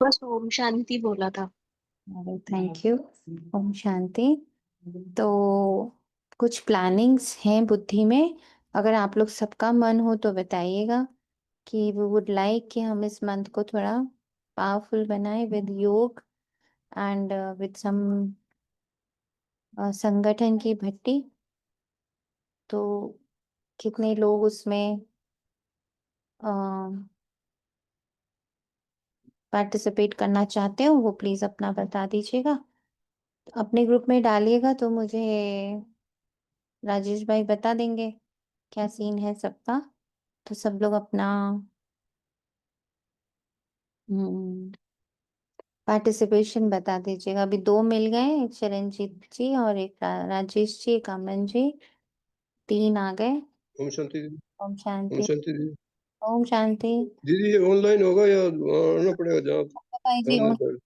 बस ओम शांति बोला था। अरे थैंक यू। ओम शांति। तो कुछ प्लानिंग्स हैं बुद्धि में, अगर आप लोग सबका मन हो तो बताइएगा कि वी वुड लाइक कि हम इस मंथ को थोड़ा पावरफुल बनाए विद योग एंड विद सम संगठन की भट्टी। तो कितने लोग उसमें पार्टिसिपेट करना चाहते हो वो प्लीज अपना बता दीजिएगा, अपने ग्रुप में डालिएगा तो मुझे राजेश भाई बता देंगे क्या सीन है सबका। तो सब लोग अपना पार्टिसिपेशन बता दीजिएगा। अभी दो मिल गए, एक चिरंजीत जी और एक राजेश जी, एक अमन जी, तीन आ गए। ओम शांति दीदी। ओम ओम शांति। शांति दीदी। ओम शांति। दीदी ये ऑनलाइन होगा या आना पड़ेगा जहाँ भाई जी सामने पर?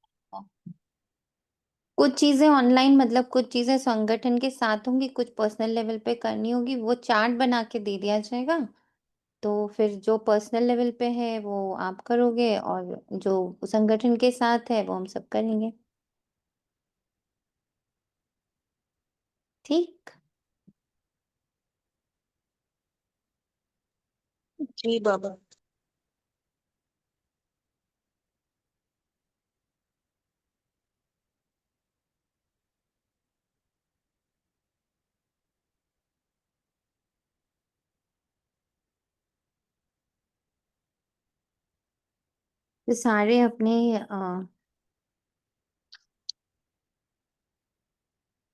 कुछ चीजें ऑनलाइन, मतलब कुछ चीजें संगठन के साथ होंगी, कुछ पर्सनल लेवल पे करनी होगी, वो चार्ट बना के दे दिया जाएगा। तो फिर जो पर्सनल लेवल पे है वो आप करोगे और जो संगठन के साथ है वो हम सब करेंगे। ठीक। जी बाबा। तो सारे अपने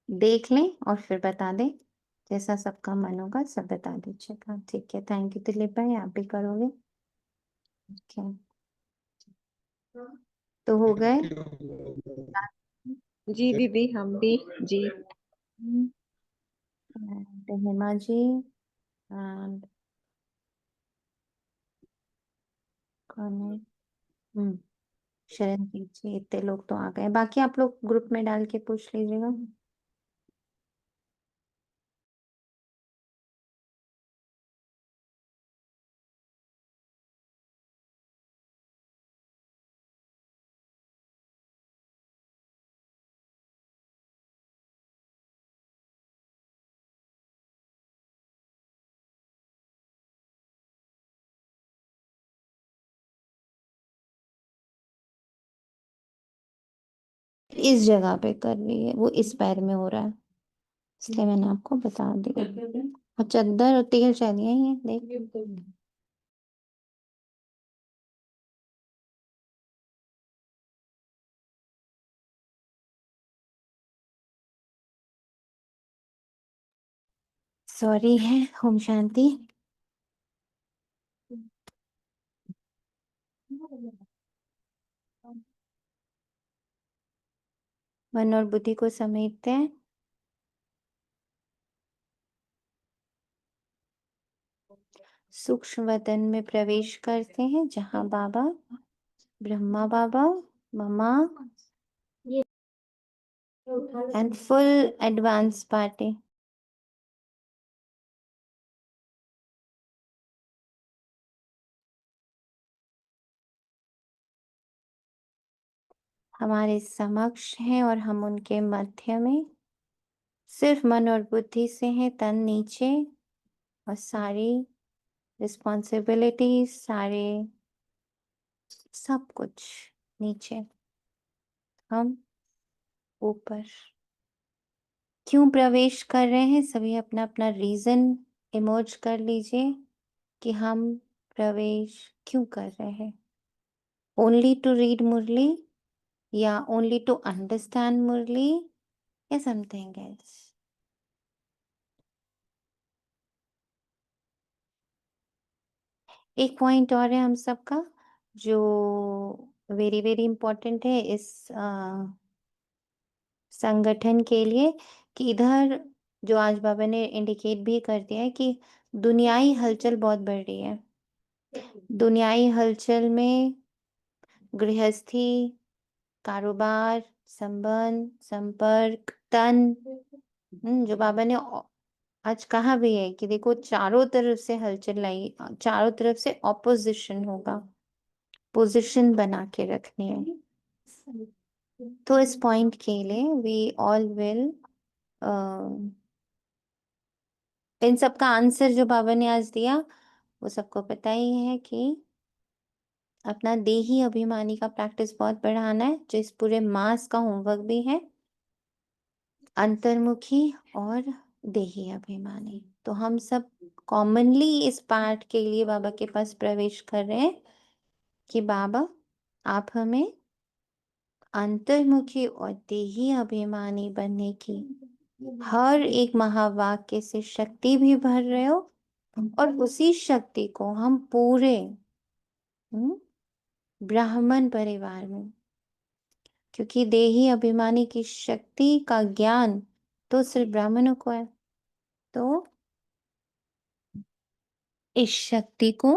देख लें और फिर बता दें, जैसा सबका मन होगा सब बता दीजिएगा। ठीक है, थैंक यू दिलीप भाई, आप भी करोगे। ठीक। तो हो गए। जी दीदी हम भी। जी हेमा जी and कौन है, शरणजीत जी, इतने लोग तो आ गए, बाकी आप लोग ग्रुप में डाल के पूछ लीजिएगा। इस जगह पे कर रही है, वो इस पैर में हो रहा है, इसलिए मैंने आपको बता दिया। और चद्दर और तेल चाहिए ही है, देख। सॉरी है। ओम शांति। मन और बुद्धि को समेटते हैं। सूक्ष्म वतन में प्रवेश करते हैं जहाँ बाबा, ब्रह्मा बाबा, ममा एंड फुल एडवांस पार्टी। हमारे समक्ष हैं और हम उनके मध्य में सिर्फ मन और बुद्धि से हैं, तन नीचे और सारी रिस्पॉन्सिबिलिटी, सारे सब कुछ नीचे, हम ऊपर। क्यों प्रवेश कर रहे हैं, सभी अपना अपना रीजन इमर्ज कर लीजिए कि हम प्रवेश क्यों कर रहे हैं। ओनली टू रीड मुरली, या ओनली टू अंडरस्टैंड मुरली, या समथिंग एल्स। एक पॉइंट और है हम सबका जो वेरी वेरी इंपॉर्टेंट है इस संगठन के लिए, कि इधर जो आज बाबा ने इंडिकेट भी कर दिया है कि दुनियाई हलचल बहुत बढ़ रही है। दुनियाई हलचल में गृहस्थी, कारोबार, संबंध, संपर्क, तन, जो बाबा ने आज कहा भी है कि देखो चारों तरफ से हलचल आई, चारों तरफ से ऑपोजिशन होगा, पोजीशन बना के रखनी है। तो इस पॉइंट के लिए वी ऑल विल इन सब का आंसर जो बाबा ने आज दिया वो सबको पता ही है कि अपना देही अभिमानी का प्रैक्टिस बहुत बढ़ाना है, जो इस पूरे मास का होमवर्क भी है, अंतर्मुखी और देही अभिमानी। तो हम सब कॉमनली इस पाठ के लिए बाबा के पास प्रवेश कर रहे हैं कि बाबा आप हमें अंतर्मुखी और देही अभिमानी बनने की हर एक महावाक्य से शक्ति भी भर रहे हो, और उसी शक्ति को हम पूरे ब्राह्मण परिवार में, क्योंकि देही अभिमानी की शक्ति का ज्ञान तो सिर्फ ब्राह्मणों को है, तो इस शक्ति को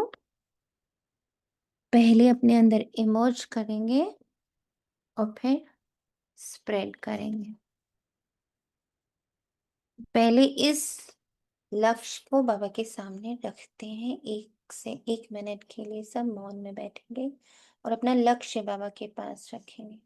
पहले अपने अंदर इमर्ज करेंगे और फिर स्प्रेड करेंगे। पहले इस लक्ष्य को बाबा के सामने रखते हैं। 1 मिनट के लिए सब मौन में बैठेंगे और अपना लक्ष्य बाबा के पास रखेंगे।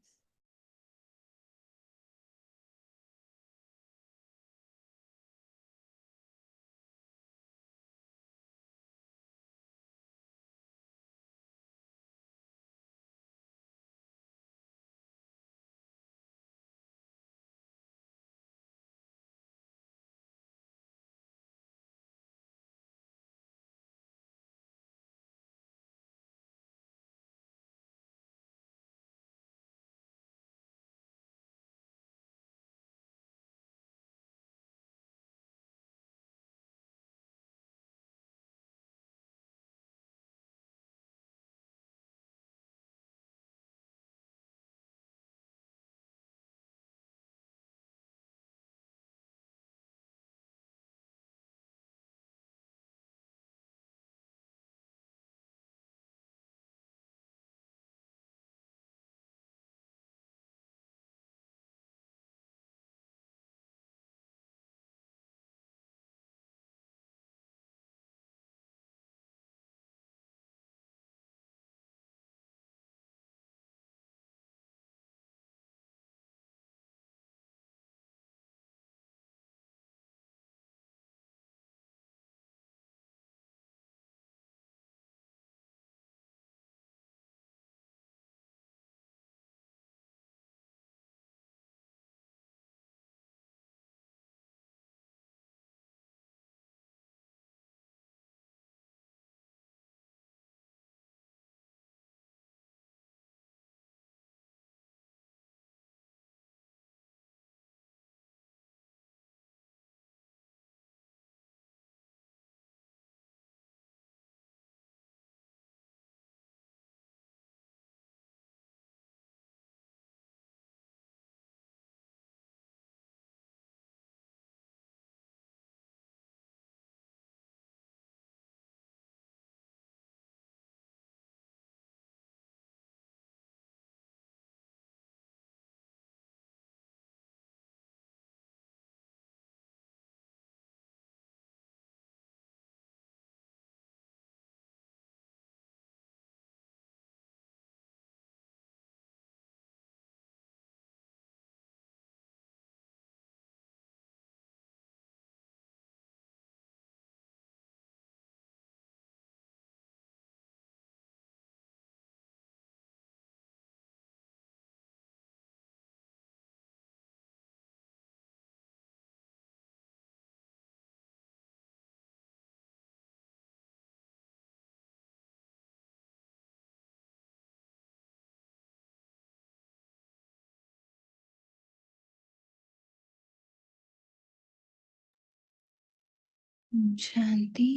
शांति।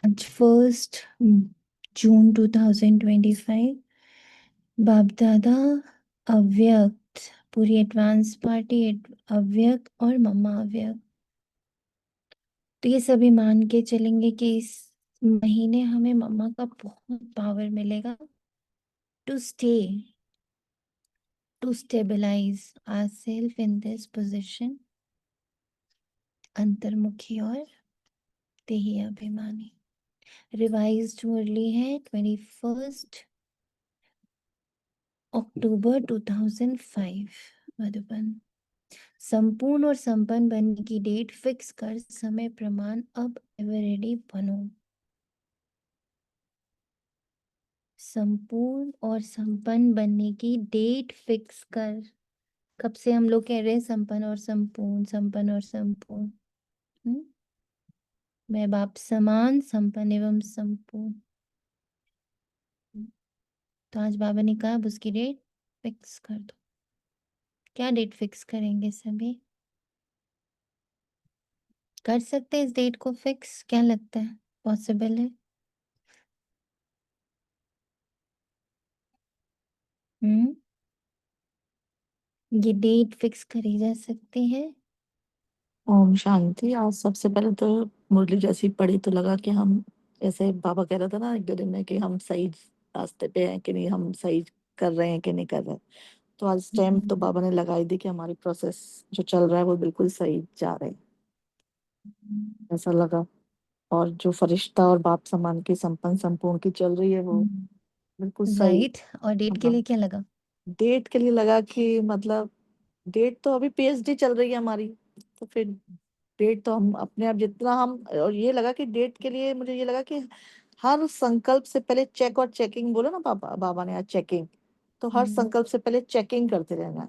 आज 1 जून 2025 बाप दादा अव्यक्त, पूरी एडवांस पार्टी अव्यक्त और मम्मा अव्यक्त। तो ये सभी मान के चलेंगे कि इस महीने हमें मम्मा का बहुत पावर मिलेगा to stay, to stabilize ourselves in this position, अंतर्मुखी और देही अभिमानी। रिवाइज्ड मुरली है 21 अक्टूबर 2005 मधुबन। संपूर्ण और संपन्न बनने की डेट फिक्स कर समय प्रमाण अब एवर रेडी बनो। संपूर्ण और संपन्न बनने की डेट फिक्स कर। कब से हम लोग कह रहे हैं संपन्न और संपूर्ण, संपन्न और संपूर्ण। मैं बाप समान, संपन्न एवं संपूर्ण। तो आज बाबा ने कहा अब उसकी डेट फिक्स कर दो। क्या डेट फिक्स करेंगे सभी? कर सकते हैं इस डेट को फिक्स? क्या लगता है पॉसिबल है? ये डेट फिक्स करी जा सकती है? ओम शांति। आज सबसे पहले तो मुरली जैसी पड़ी तो लगा कि हम, जैसे बाबा कह रहा था ना एक दो दिन में, कि हम सही रास्ते पे हैं कि नहीं, हम सही कर रहे हैं कि नहीं कर रहे हैं। तो आज स्टैम्प तो बाबा ने लगाई दी कि हमारी प्रोसेस जो चल रहा है वो बिल्कुल सही जा रहे हैं, ऐसा लगा। और जो फरिश्ता और बाप समान की संपन्न संपूर्ण की चल रही है वो बिल्कुल सही। राइट। और डेट के लिए क्या लगा? डेट के लिए लगा कि मतलब डेट तो अभी पीएचडी चल रही है हमारी, तो फिर डेट तो हम अपने आप जितना हम, और ये लगा कि डेट के लिए मुझे ये लगा कि हर संकल्प से पहले चेक और चेकिंग, बोलो ना बाबा ने आज चेकिंग, तो हर संकल्प से पहले चेकिंग करते रहना है।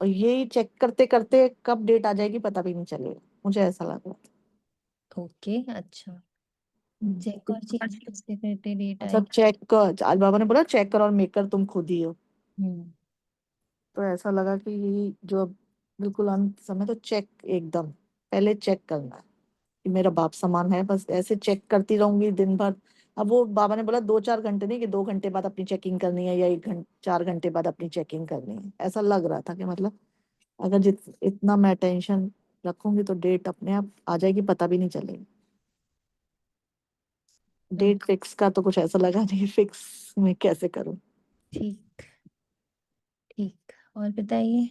और यही चेक करते करते कब डेट आ जाएगी पता भी नहीं चलेगा, मुझे ऐसा लग रहा था। ओके, अच्छा। चेक और चेंज करते करते डेट मतलब आएगी। चेक कर, आज बाबा ने बोला चेक कर और मेकर तुम खुद ही हो। हम्म तो ऐसा लगा कि यही जो अब बिल्कुल अंत समय, तो चेक एकदम पहले चेक करना है कि मेरा बाप समान है, बस ऐसे चेक करती रहूंगी दिन भर। अब वो बाबा ने बोला 2-4 घंटे नहीं, कि 2 घंटे बाद अपनी चेकिंग करनी है या 4 घंटे बाद अपनी चेकिंग करनी है। ऐसा लग रहा था कि मतलब अगर इतना मैं टेंशन रखूंगी तो डेट अपने आप आ जाएगी, पता भी नहीं चलेगा। डेट फिक्स का तो कुछ ऐसा लगा नहीं, फिक्स मैं कैसे करूं। ठीक ठीक। और बताइए,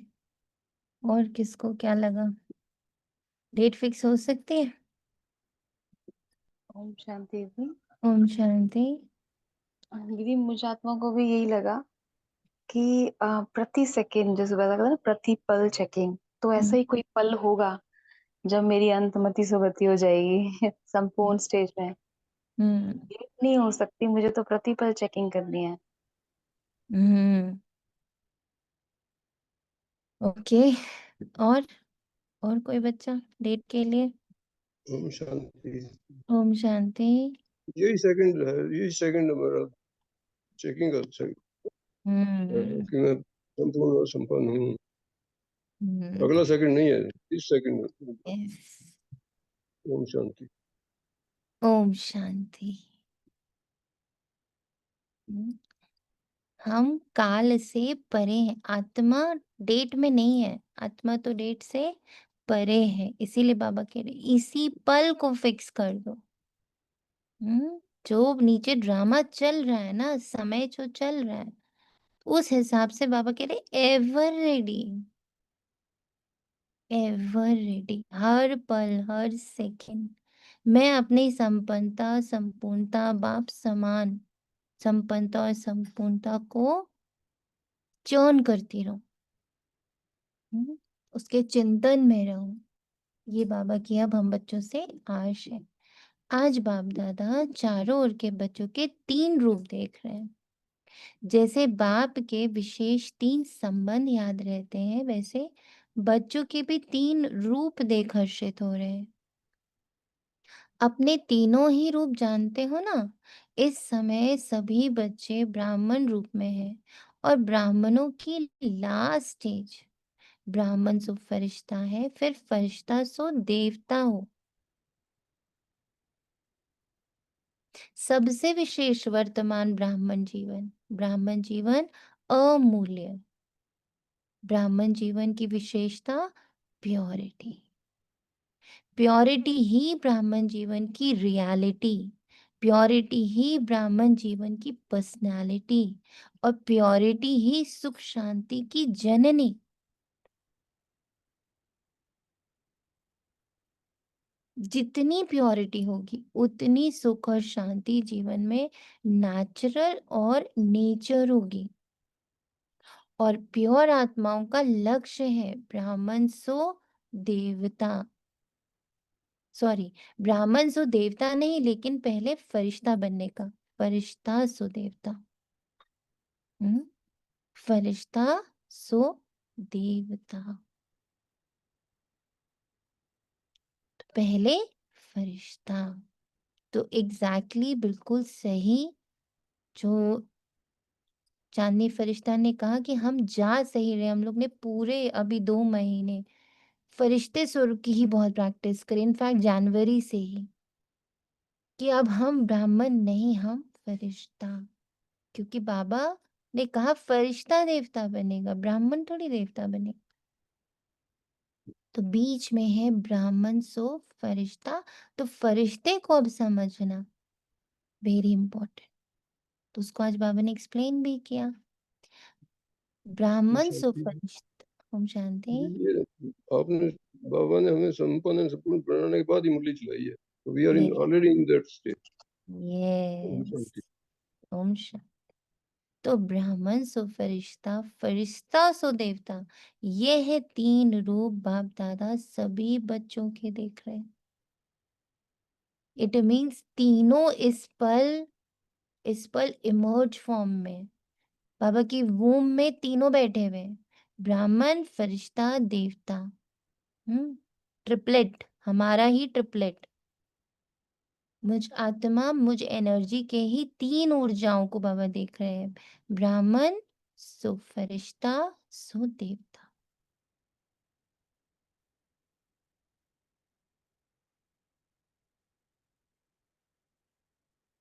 और किसको क्या लगा? डेट फिक्स हो सकती है? ओम शांति दीदी। ओम शांति। दीदी मुझे आत्मा को भी यही लगा कि प्रति सेकंड जैसे बताया था ना, प्रति पल चेकिंग, तो ऐसा ही कोई पल होगा जब मेरी अंतमति सुगति हो जाएगी संपूर्ण स्टेज में। हम्म लेट नहीं हो सकती, मुझे तो प्रति पल चेकिंग करनी है। हम्म ओके। और और कोई बच्चा डेट के लिए? ओम शांति। ओम शांति। यही सेकंड हमारा चेकिंग का सेकंड, हम्म कि मैं संपूर्ण और संपन्न हूँ। हम्म अगला सेकंड नहीं है, इस सेकंड में। yes। ओम शांति। ओम शांति। हम्म, हम काल से परे हैं, आत्मा डेट में नहीं है, आत्मा तो डेट से परे है। इसीलिए बाबा कह रहे इसी पल को फिक्स कर दो। जो नीचे ड्रामा चल रहा है ना, समय जो चल रहा है, उस हिसाब से बाबा कह रहे एवर रेडी, एवर रेडी। हर पल हर सेकंड मैं अपनी संपन्नता संपूर्णता बाप समान संपन्नता और संपूर्णता को चर्न करती रहूं, उसके चिंतन में रहूं। ये बाबा की अब हम बच्चों से आश है। आज बाप दादा चारों ओर के बच्चों के 3 रूप देख रहे हैं। जैसे बाप के विशेष 3 संबंध याद रहते हैं, वैसे बच्चों के भी 3 रूप देख हर्षित हो रहे हैं। अपने तीनों ही रूप जानते हो ना। इस समय सभी बच्चे ब्राह्मण रूप में हैं और ब्राह्मणों की लास्ट स्टेज, ब्राह्मण सो फरिश्ता है, फिर फरिश्ता सो देवता हो। सबसे विशेष वर्तमान ब्राह्मण जीवन, ब्राह्मण जीवन अमूल्य। ब्राह्मण जीवन की विशेषता प्योरिटी, प्योरिटी ही ब्राह्मण जीवन की रियलिटी, प्योरिटी ही ब्राह्मण जीवन की पर्सनालिटी, और प्योरिटी ही सुख शांति की जननी। जितनी प्योरिटी होगी उतनी सुख और शांति जीवन में नेचुरल और नेचर होगी। और प्योर आत्माओं का लक्ष्य है ब्राह्मण सो देवता, सॉरी, ब्राह्मण सो देवता नहीं, लेकिन पहले फरिश्ता बनने का। फरिश्ता सो देवता, फरिश्ता सो देवता। तो पहले फरिश्ता। तो एग्जैक्टली बिल्कुल सही जो चांदनी फरिश्ता ने कहा कि हम जा सही रहे। हम लोग ने पूरे अभी 2 महीने फरिश्ते स्वरूप की ही बहुत प्रैक्टिस करी, इनफैक्ट जनवरी से ही, कि अब हम ब्राह्मण नहीं, हम फरिश्ता। क्योंकि बाबा ने कहा फरिश्ता देवता बनेगा, ब्राह्मण थोड़ी देवता बनेगा। तो बीच में है ब्राह्मण सो फरिश्ता। तो फरिश्ते को अब समझना वेरी इंपॉर्टेंट। तो उसको आज बाबा ने एक्सप्लेन भी किया। ब्राह्मण सो शांति। फरिश्ता। हम जानते हैं। ये आपने बाबा ने हमें संपन्न संपूर्ण बनाने के बाद ही मुरली चलाई है, तो we are in already in that state. Yes, ओम शांति। तो ब्राह्मण सो फरिश्ता, फरिश्ता सो देवता, ये है 3 रूप बाप दादा सभी बच्चों के देख रहे हैं। इट मीन्स तीनों इस पल इमर्ज फॉर्म में बाबा की वूम में तीनों बैठे हुए हैं, ब्राह्मण फरिश्ता देवता। ट्रिपलेट, हमारा ही ट्रिपलेट। मुझ आत्मा मुझ एनर्जी के ही 3 ऊर्जाओं को बाबा देख रहे हैं, ब्राह्मण सो फरिश्ता सो देवता।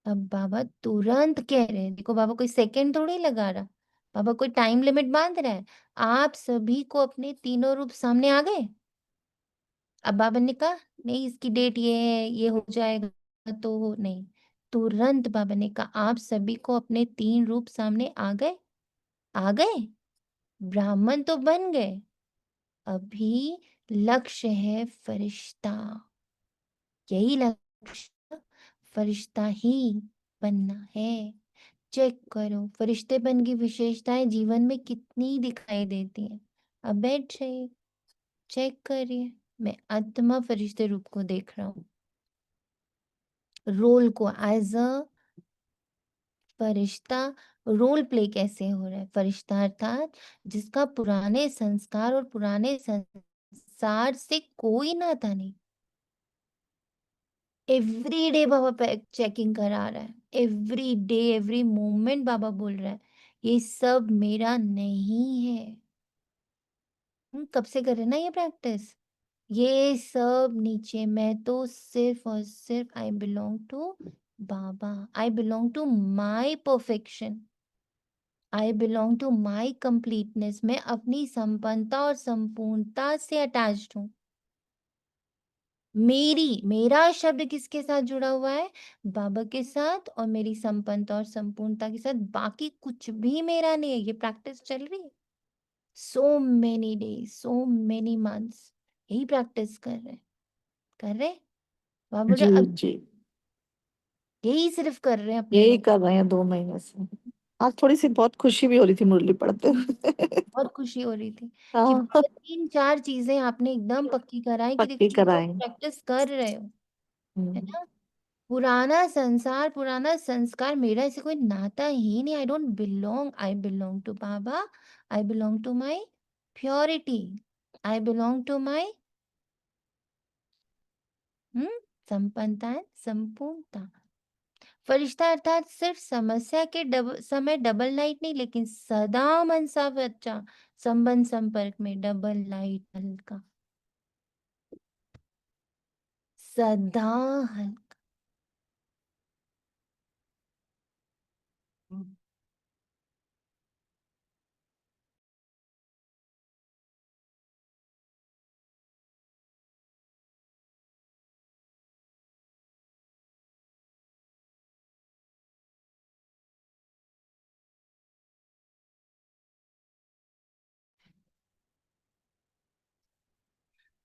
अब बाबा तुरंत कह रहे हैं, देखो बाबा कोई सेकंड थोड़ी लगा रहा, बाबा कोई टाइम लिमिट बांध रहा है। आप सभी को अपने तीनों रूप सामने आ गए। अब बाबा ने कहा नहीं इसकी डेट ये है, ये हो जाएगा, तो नहीं, तुरंत बाबा ने कहा आप सभी को अपने 3 रूप सामने आ गए। आ गए, ब्राह्मण तो बन गए, अभी लक्ष्य है फरिश्ता। यही लक्ष्य, फरिश्ता ही बनना है। चेक करो फरिश्तेपन की विशेषताएं जीवन में कितनी दिखाई देती हैं। अब बैठ जाइए, चेक करिए। मैं आत्मा फरिश्ते रूप को देख रहा हूँ, रोल को as a Firishta role play कैसे हो रहा है। फरिश्ता अर्थात जिसका पुराने संस्कार और पुराने संसार से कोई नाता नहीं। एवरी डे बाबा चेकिंग करा रहा है, एवरी डे एवरी मोमेंट बाबा बोल रहा है ये सब मेरा नहीं है। कब से कर रहे हैं ना ये प्रैक्टिस। ये सब नीचे, मैं तो सिर्फ और सिर्फ I belong to Baba, I belong to my perfection, I belong to my completeness. मैं अपनी संपन्नता और संपूर्णता से अटैच्ड हूँ। मेरा शब्द किसके साथ जुड़ा हुआ है, बाबा के साथ, और मेरी संपन्नता और संपूर्णता के साथ। बाकी कुछ भी मेरा नहीं है। ये प्रैक्टिस चल रही है, so many days, so many months, यही प्रैक्टिस कर रहे हैं, कर रहे हैं। बाबा बोल जी रहे अब जी, यही सिर्फ कर रहे हैं अपने यही लोग। कर रहे हैं 2 महीने से। आज थोड़ी सी बहुत खुशी भी हो रही थी मुरली पढ़ते हुए। बहुत खुशी हो रही थी कि हाँ, बाबा 3-4 चीजें आपने एकदम पक्की कराई कि देखो पक्की जो लोग कराएं। प्रैक्टिस कर रहे हो, है हम्म, ना। पुराना संसार पुराना संस्कार मेरा ऐसे कोई नाता ही नहीं। I don't belong, I belong to Baba, I belong to my purity, I belong to my संपन्नता संपूर्णता। फरिश्ता अर्थात सिर्फ समस्या के समय डबल लाइट नहीं, लेकिन सदा मन सा बच्चा, संबंध संपर्क में डबल लाइट हल्का, सदा हल्का।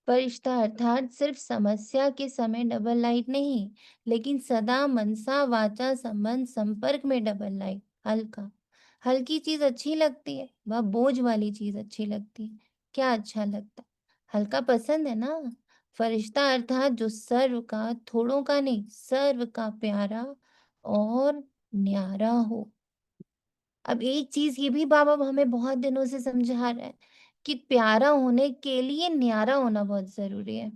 फरिश्ता अर्थात सिर्फ समस्या के समय डबल लाइट नहीं, लेकिन सदा मनसा वाचा संबंध संपर्क में डबल लाइट। हल्का, हल्की चीज अच्छी लगती है, वह बोझ वाली चीज अच्छी लगती है। क्या अच्छा लगता है? हल्का पसंद है ना? फरिश्ता अर्थात जो सर्व का, थोड़ों का नहीं, सर्व का प्यारा और न्यारा हो। अब एक चीज ये भी बाबा हमें बहुत दिनों से समझा रहे हैं कि प्यारा होने के लिए न्यारा होना बहुत जरूरी है।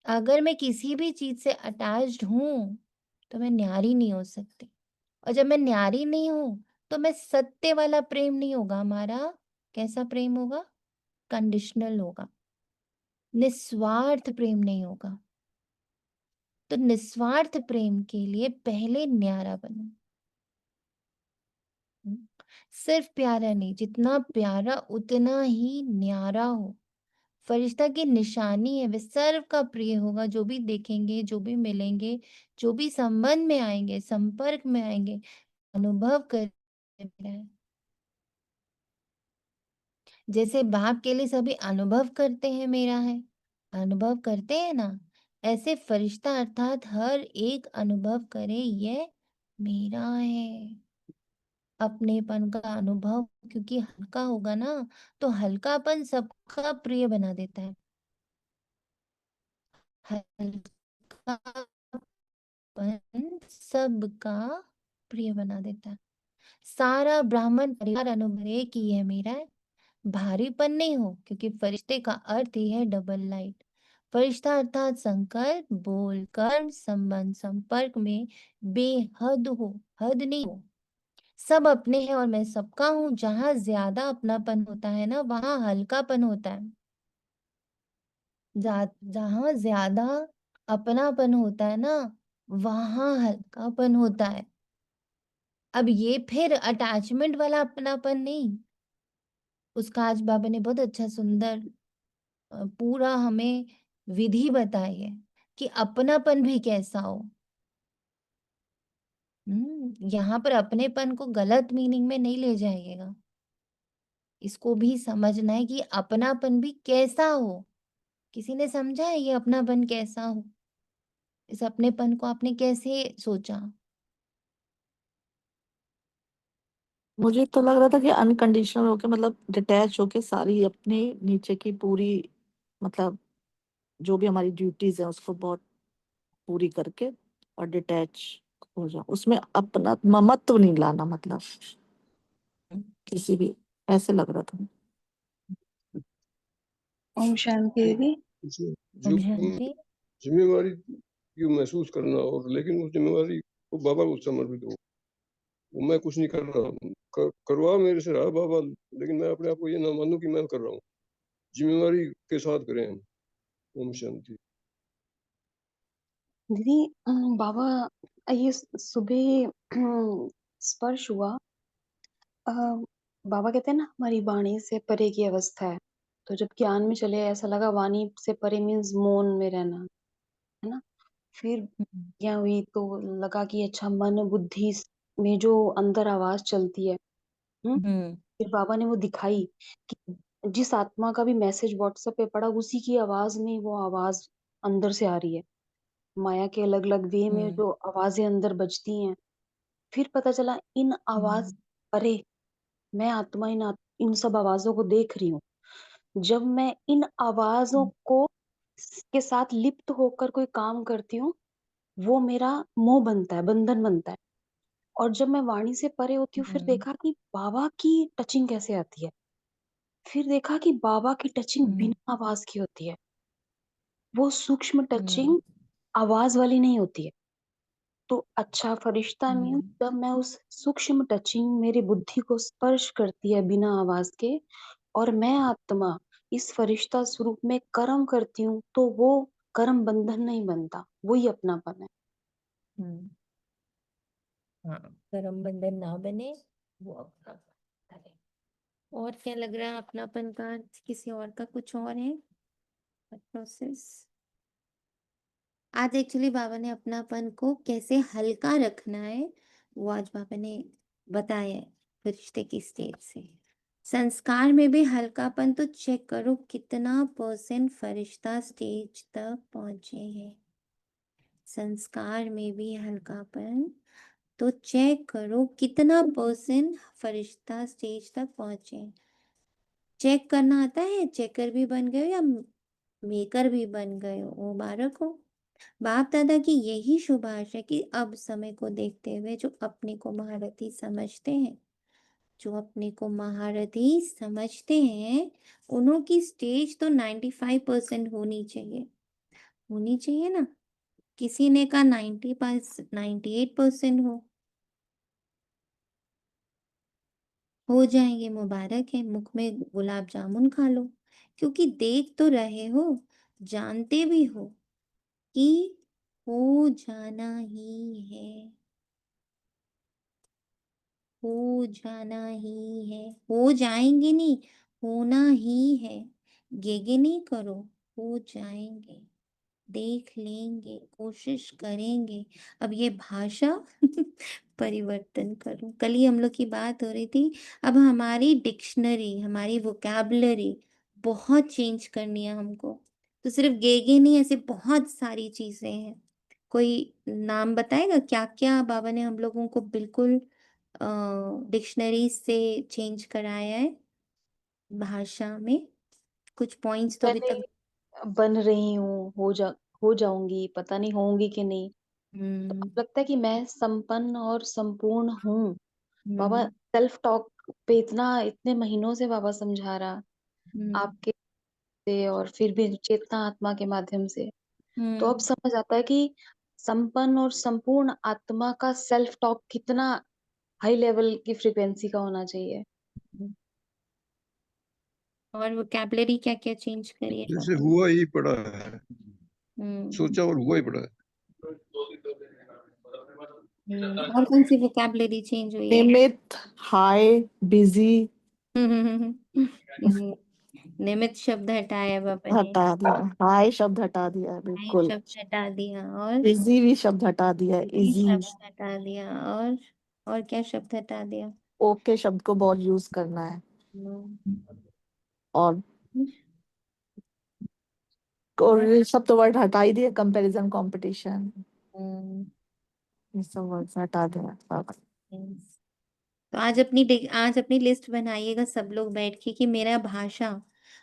अगर मैं किसी भी चीज से अटैच्ड हूं तो मैं न्यारी नहीं हो सकती, और जब मैं न्यारी नहीं हूं तो मैं सत्य वाला प्रेम नहीं होगा हमारा। कैसा प्रेम होगा? कंडीशनल होगा, निस्वार्थ प्रेम नहीं होगा। तो निस्वार्थ प्रेम के लिए पहले न्यारा बनो। हम्म, सिर्फ प्यारा नहीं, जितना प्यारा उतना ही न्यारा हो। फरिश्ता की निशानी है, वे सर्व का प्रिय होगा। जो भी देखेंगे, जो भी मिलेंगे, जो भी संबंध में आएंगे, संपर्क में आएंगे, अनुभव कर मेरा है। जैसे बाप के लिए सभी अनुभव करते हैं मेरा है, अनुभव करते हैं ना, ऐसे फरिश्ता अर्थात हर एक अनुभव करे ये मेरा है। अपनेपन का अनुभव, क्योंकि हल्का होगा ना, तो हल्कापन सबका प्रिय बना देता है। हल्कापन सबका प्रिय बना देता है। सारा ब्राह्मण परिवार अनुभव है कि यह मेरा है। भारीपन नहीं हो, क्योंकि फरिश्ते का अर्थ ही है डबल लाइट। फरिश्ता अर्थात संकल्प, बोल, कर्म, संबंध, संपर्क में बेहद हो, हद नहीं हो। सब अपने हैं और मैं सबका हूँ। जहां ज्यादा अपनापन होता है ना, वहां हल्कापन होता है। जहां ज्यादा अपनापन होता है ना, वहां हल्कापन होता है। अब ये फिर अटैचमेंट वाला अपनापन नहीं। उसका आज बाबा ने बहुत अच्छा सुंदर पूरा हमें विधि बताई है कि अपनापन भी कैसा हो। यहाँ पर अपनेपन को गलत मीनिंग में नहीं ले जाइएगा। इसको भी समझना है कि अपनापन भी कैसा हो। किसी ने समझा है ये अपनापन कैसा हो? इस अपनेपन को आपने कैसे सोचा? मुझे तो लग रहा था कि अनकंडीशनल होके मतलब डिटैच होके सारी अपने नीचे की पूरी मतलब जो भी हमारी ड्यूटीज है उसको बहुत पूरी करके और डिटैच हो जाओ, उसमें अपना ममत्व नहीं लाना, मतलब किसी भी, ऐसे लग रहा था। ओम शांति दीदी। इसमें ओम जो शांति। जिम्मेवारी क्यों महसूस करना, और लेकिन उस जिम्मेवारी को बाबा को समर्पित हो। वो मैं कुछ नहीं कर रहा हूँ, करवा मेरे से रहा बाबा, लेकिन मैं अपने आप को ये ना मानूं कि मैं कर रहा हूँ। जिम्मेवारी के साथ करें हम। ओम शांति। दीदी बाबा ये सुबह स्पर्श हुआ। अ, बाबा कहते हैं ना हमारी वाणी से परे की अवस्था है। तो जब ज्ञान में चले ऐसा लगा वाणी से परे मीन्स मौन में रहना, है ना। फिर हम्म, क्या हुई तो लगा कि अच्छा मन बुद्धि में जो अंदर आवाज चलती है। हम्म। हम्म, फिर बाबा ने वो दिखाई कि जिस आत्मा का भी मैसेज व्हाट्सएप पे पड़ा उसी की आवाज में वो आवाज अंदर से आ रही है। माया के अलग अलग वे में हम्म, जो आवाजें अंदर बजती हैं। फिर पता चला इन आवाज हम्म, परे मैं आत्मा इन सब आवाजों को देख रही हूँ। जब मैं इन आवाजों को के साथ लिप्त होकर कोई काम करती हूँ, वो मेरा मोह बनता है, बंधन बनता है। और जब मैं वाणी से परे होती हूँ, फिर हम्म, देखा कि बाबा की टचिंग कैसे आती है। फिर देखा कि बाबा की टचिंग हम्म, बिना आवाज की होती है। वो सूक्ष्म हम्म, टचिंग आवाज वाली नहीं होती है। तो अच्छा फरिश्ता मीन्स हम्म, जब मैं उस सूक्ष्म टचिंग मेरी बुद्धि को स्पर्श करती है बिना आवाज के, और मैं आत्मा इस फरिश्ता स्वरूप में कर्म करती हूँ, तो वो कर्म बंधन नहीं बनता, वही अपनापन है। हम्म। हाँ, कर्म बंधन ना बने, वो अपना करे। और क्या लग रहा है अपनापन का अर्थ? किसी और का कुछ और है प्रोसेस? आज एक्चुअली बाबा ने अपनापन को कैसे हल्का रखना है वो आज बाबा ने बताया है फरिश्ते की स्टेज से। संस्कार में भी हल्कापन तो चेक करो कितना % फरिश्ता स्टेज तक पहुंचे हैं। संस्कार में भी हल्कापन तो चेक करो कितना % फरिश्ता स्टेज तक पहुंचे हैं। चेक करना आता है? चेकर भी बन गए हो या मेकर भी बन गए हो? मुबारक हो। बाप दादा की यही शुभ आशा है कि अब समय को देखते हुए जो अपने को महारथी समझते हैं, जो अपने को महारथी समझते हैं, उन्हों की स्टेज तो 95% होनी चाहिए ना। किसी ने कहा 98% हो जाएंगे, मुबारक है। मुख में गुलाब जामुन खा लो, क्योंकि देख तो रहे हो, जानते भी हो कि हो जाना ही है, हो जाना ही है। हो जाएंगे नहीं, होना ही है। गेगे नहीं करो, हो जाएंगे, देख लेंगे, कोशिश करेंगे। अब ये भाषा परिवर्तन करो। कल ही हम लोग की बात हो रही थी, अब हमारी डिक्शनरी, हमारी वोकैबुलरी बहुत चेंज करनी है हमको। तो सिर्फ गेगे नहीं, ऐसे बहुत सारी चीजें हैं। कोई नाम बताएगा क्या क्या बाबा ने हम लोगों को बिल्कुल डिक्शनरी से चेंज कराया है भाषा में? कुछ पॉइंट्स तो अभी तक। पहले बन रही हूँ, हो जाऊंगी, पता नहीं होंगी कि नहीं। तो हम्म। अब लगता है कि मैं संपन्न और संपूर्ण हूँ। बाबा हम्म। सेल्फ टॉक पे इतने महीनों से बाबा समझा रहा, हम्म। आपके से और फिर भी चेतना आत्मा के माध्यम से। तो अब हम्म। समझ आता है कि संपन्न और संपूर्ण आत्मा का सेल्फ टॉक कितना हाई लेवल की फ्रीक्वेंसी का होना चाहिए। और वोकैबुलरी क्या क्या चेंज करी है जैसे पापा ने? हुआ ही पड़ा है, हम्म। सोचा और हुआ ही पड़ा है। और कौन सी वोकैबुलरी चेंज हुई है? निमित, हाय, बिजी हम्म, निमित्त शब्द हटाया पापा ने, हटा दिया, हाय शब्द हटा दिया है हाय बिल्कुल। शब्द हटा दिया, और इजी भी शब्द हटा दिया है, ई इजी। शब्द हटा दिया, और क्या शब्द हटा दिया? ओके शब्द को बहुत यूज करना है, हम्म, और और ये सब तो वर्ड हटा ही दिए, कंपैरिजन, कंपटीशन, हम्म, ये सब वर्ड हटा दिया बाबा। yes। तो आज अपनी लिस्ट बनाइएगा सब लोग बैठ के कि मेरा भाषा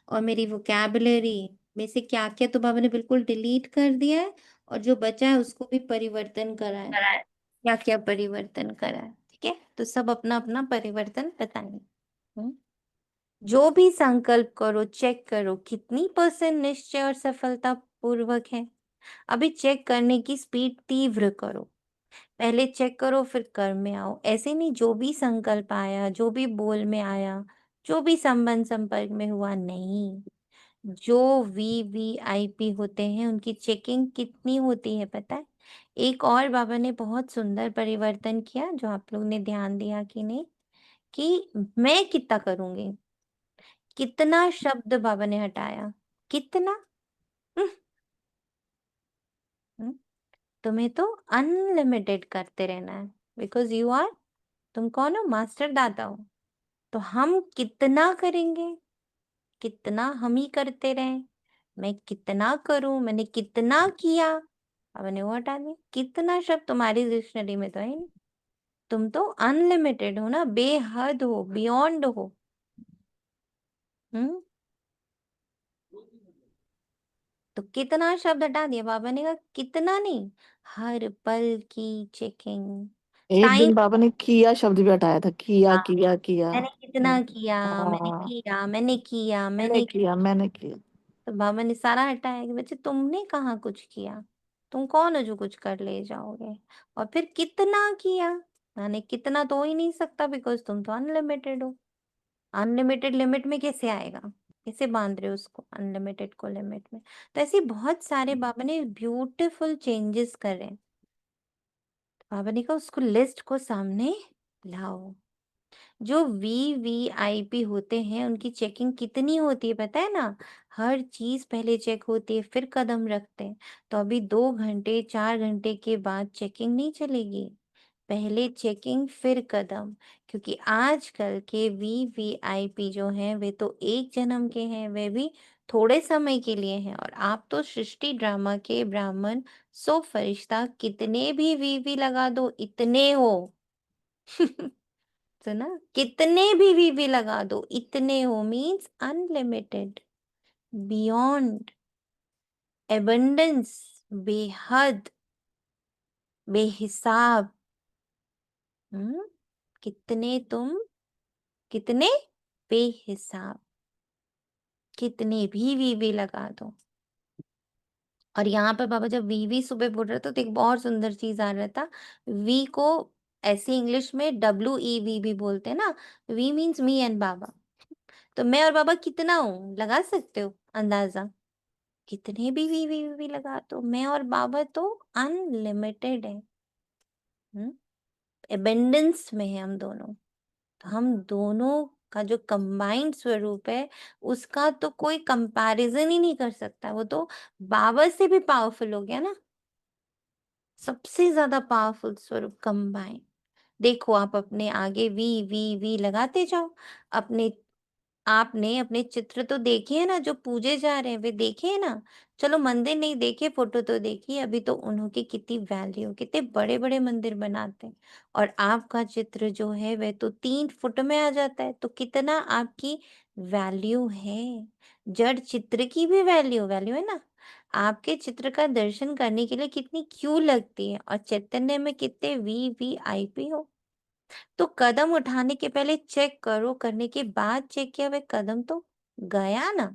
और मेरी वोकैबुलरी में से क्या क्या तो बाबा ने बिल्कुल डिलीट कर दिया है, और जो बचा है उसको भी परिवर्तन करा है। क्या क्या परिवर्तन करा है, ठीक है? तो सब अपना अपना परिवर्तन बताएंगे। हम्म? जो भी संकल्प करो, चेक करो कितनी % निश्चय और सफलता पूर्वक है। अभी चेक करने की स्पीड तीव्र करो। पहले चेक करो फिर कर्म में आओ। ऐसे नहीं, जो भी संकल्प आया, जो भी बोल में आया, जो भी संबंध संपर्क में हुआ, नहीं। जो VVIP होते हैं उनकी चेकिंग कितनी होती है पता है? एक और बाबा ने बहुत सुंदर परिवर्तन किया, जो आप लोग ने ध्यान दिया कि नहीं, कि मैं कितना करूंगी। कितना शब्द बाबा ने हटाया, कितना। हम्म, हम्म, तुम्हें तो अनलिमिटेड करते रहना है, बिकॉज यू आर, तुम कौन हो? मास्टर दाता हो। तो हम कितना करेंगे, कितना हम ही करते रहें। मैं कितना करूं, मैंने कितना किया, अब मैंने वो हटा दिया। कितना शब्द तुम्हारी डिक्शनरी में तो है नहीं। तुम तो अनलिमिटेड हो ना, बेहद हो, बियॉन्ड हो। हम्म। तो कितना शब्द हटा दिया बाबा ने, कहा कितना नहीं, हर पल की चेकिंग। एक टाइम, दिन बाबा ने किया शब्द भी हटाया था, किया किया किया। मैंने कितना किया, मैंने हाँ, किया, मैंने किया, मैंने मैंने। किया, मैंने किया। तो बाबा ने सारा हटाया कि बच्चे तुमने कहाँ कुछ किया, तुम कौन हो जो कुछ कर ले जाओगे। और फिर कितना किया, मैंने कितना तो हो ही नहीं सकता, बिकॉज तुम तो अनलिमिटेड हो। अनलिमिटेड लिमिट में कैसे आएगा? कैसे बांध रहे हो उसको, अनलिमिटेड को लिमिट में? तो ऐसे बहुत सारे बाबा ने ब्यूटीफुल चेंजेस करे। बाबा ने कहा उसको, लिस्ट को सामने लाओ। जो VVIP होते हैं उनकी चेकिंग कितनी होती है पता है ना? हर चीज पहले चेक होती है फिर कदम रखते हैं। तो अभी 2 घंटे 4 घंटे के बाद चेकिंग नहीं चलेगी। पहले चेकिंग फिर कदम, क्योंकि आजकल के वीवीआईपी जो हैं वे तो एक जन्म के हैं, वे भी थोड़े समय के लिए हैं, और आप तो सृष्टि ड्रामा के ब्राह्मण, सो फरिश्ता, कितने भी वीवी लगा दो इतने हो। सुना, कितने भी वीवी लगा दो इतने हो मीन्स अनलिमिटेड, बियॉन्ड, एबंडेंस, बेहद, बेहिसाब। हम्म, कितने तुम, कितने, बेहिसाब, कितने भी वीवी लगा दो। और यहाँ पर बाबा जब वीवी सुबह बोल रहे थे तो एक बहुत सुंदर चीज आ रहा था। वी को ऐसे इंग्लिश में WEV भी बोलते हैं ना। वी मीन्स मी एंड बाबा। तो मैं और बाबा कितना हूँ, लगा सकते हो अंदाजा? कितने भी वी लगा दो, मैं और बाबा तो अनलिमिटेड है। एबेंडेंस में है हम दोनों। तो हम दोनों का जो कंबाइंड स्वरूप है उसका तो कोई कंपैरिजन ही नहीं कर सकता। वो तो बाबा से भी पावरफुल हो गया ना, सबसे ज्यादा पावरफुल स्वरूप कंबाइंड। देखो आप अपने आगे वी लगाते जाओ। अपने आपने अपने चित्र तो देखे हैं ना, जो पूजे जा रहे हैं वे देखे हैं ना। चलो मंदिर नहीं देखे, फोटो तो देखी। अभी तो उन्हों की कितनी वैल्यू, कितने बड़े बड़े मंदिर बनाते हैं, और आपका चित्र जो है वह तो 3 फुट में आ जाता है। तो कितना आपकी वैल्यू है। जड़ चित्र की भी वैल्यू वैल्यू है ना। आपके चित्र का दर्शन करने के लिए कितनी क्यू लगती है, और चैतन्य में कितने VVIP हो। तो कदम उठाने के पहले चेक करो, करने के बाद चेक किया, वह कदम तो गया ना।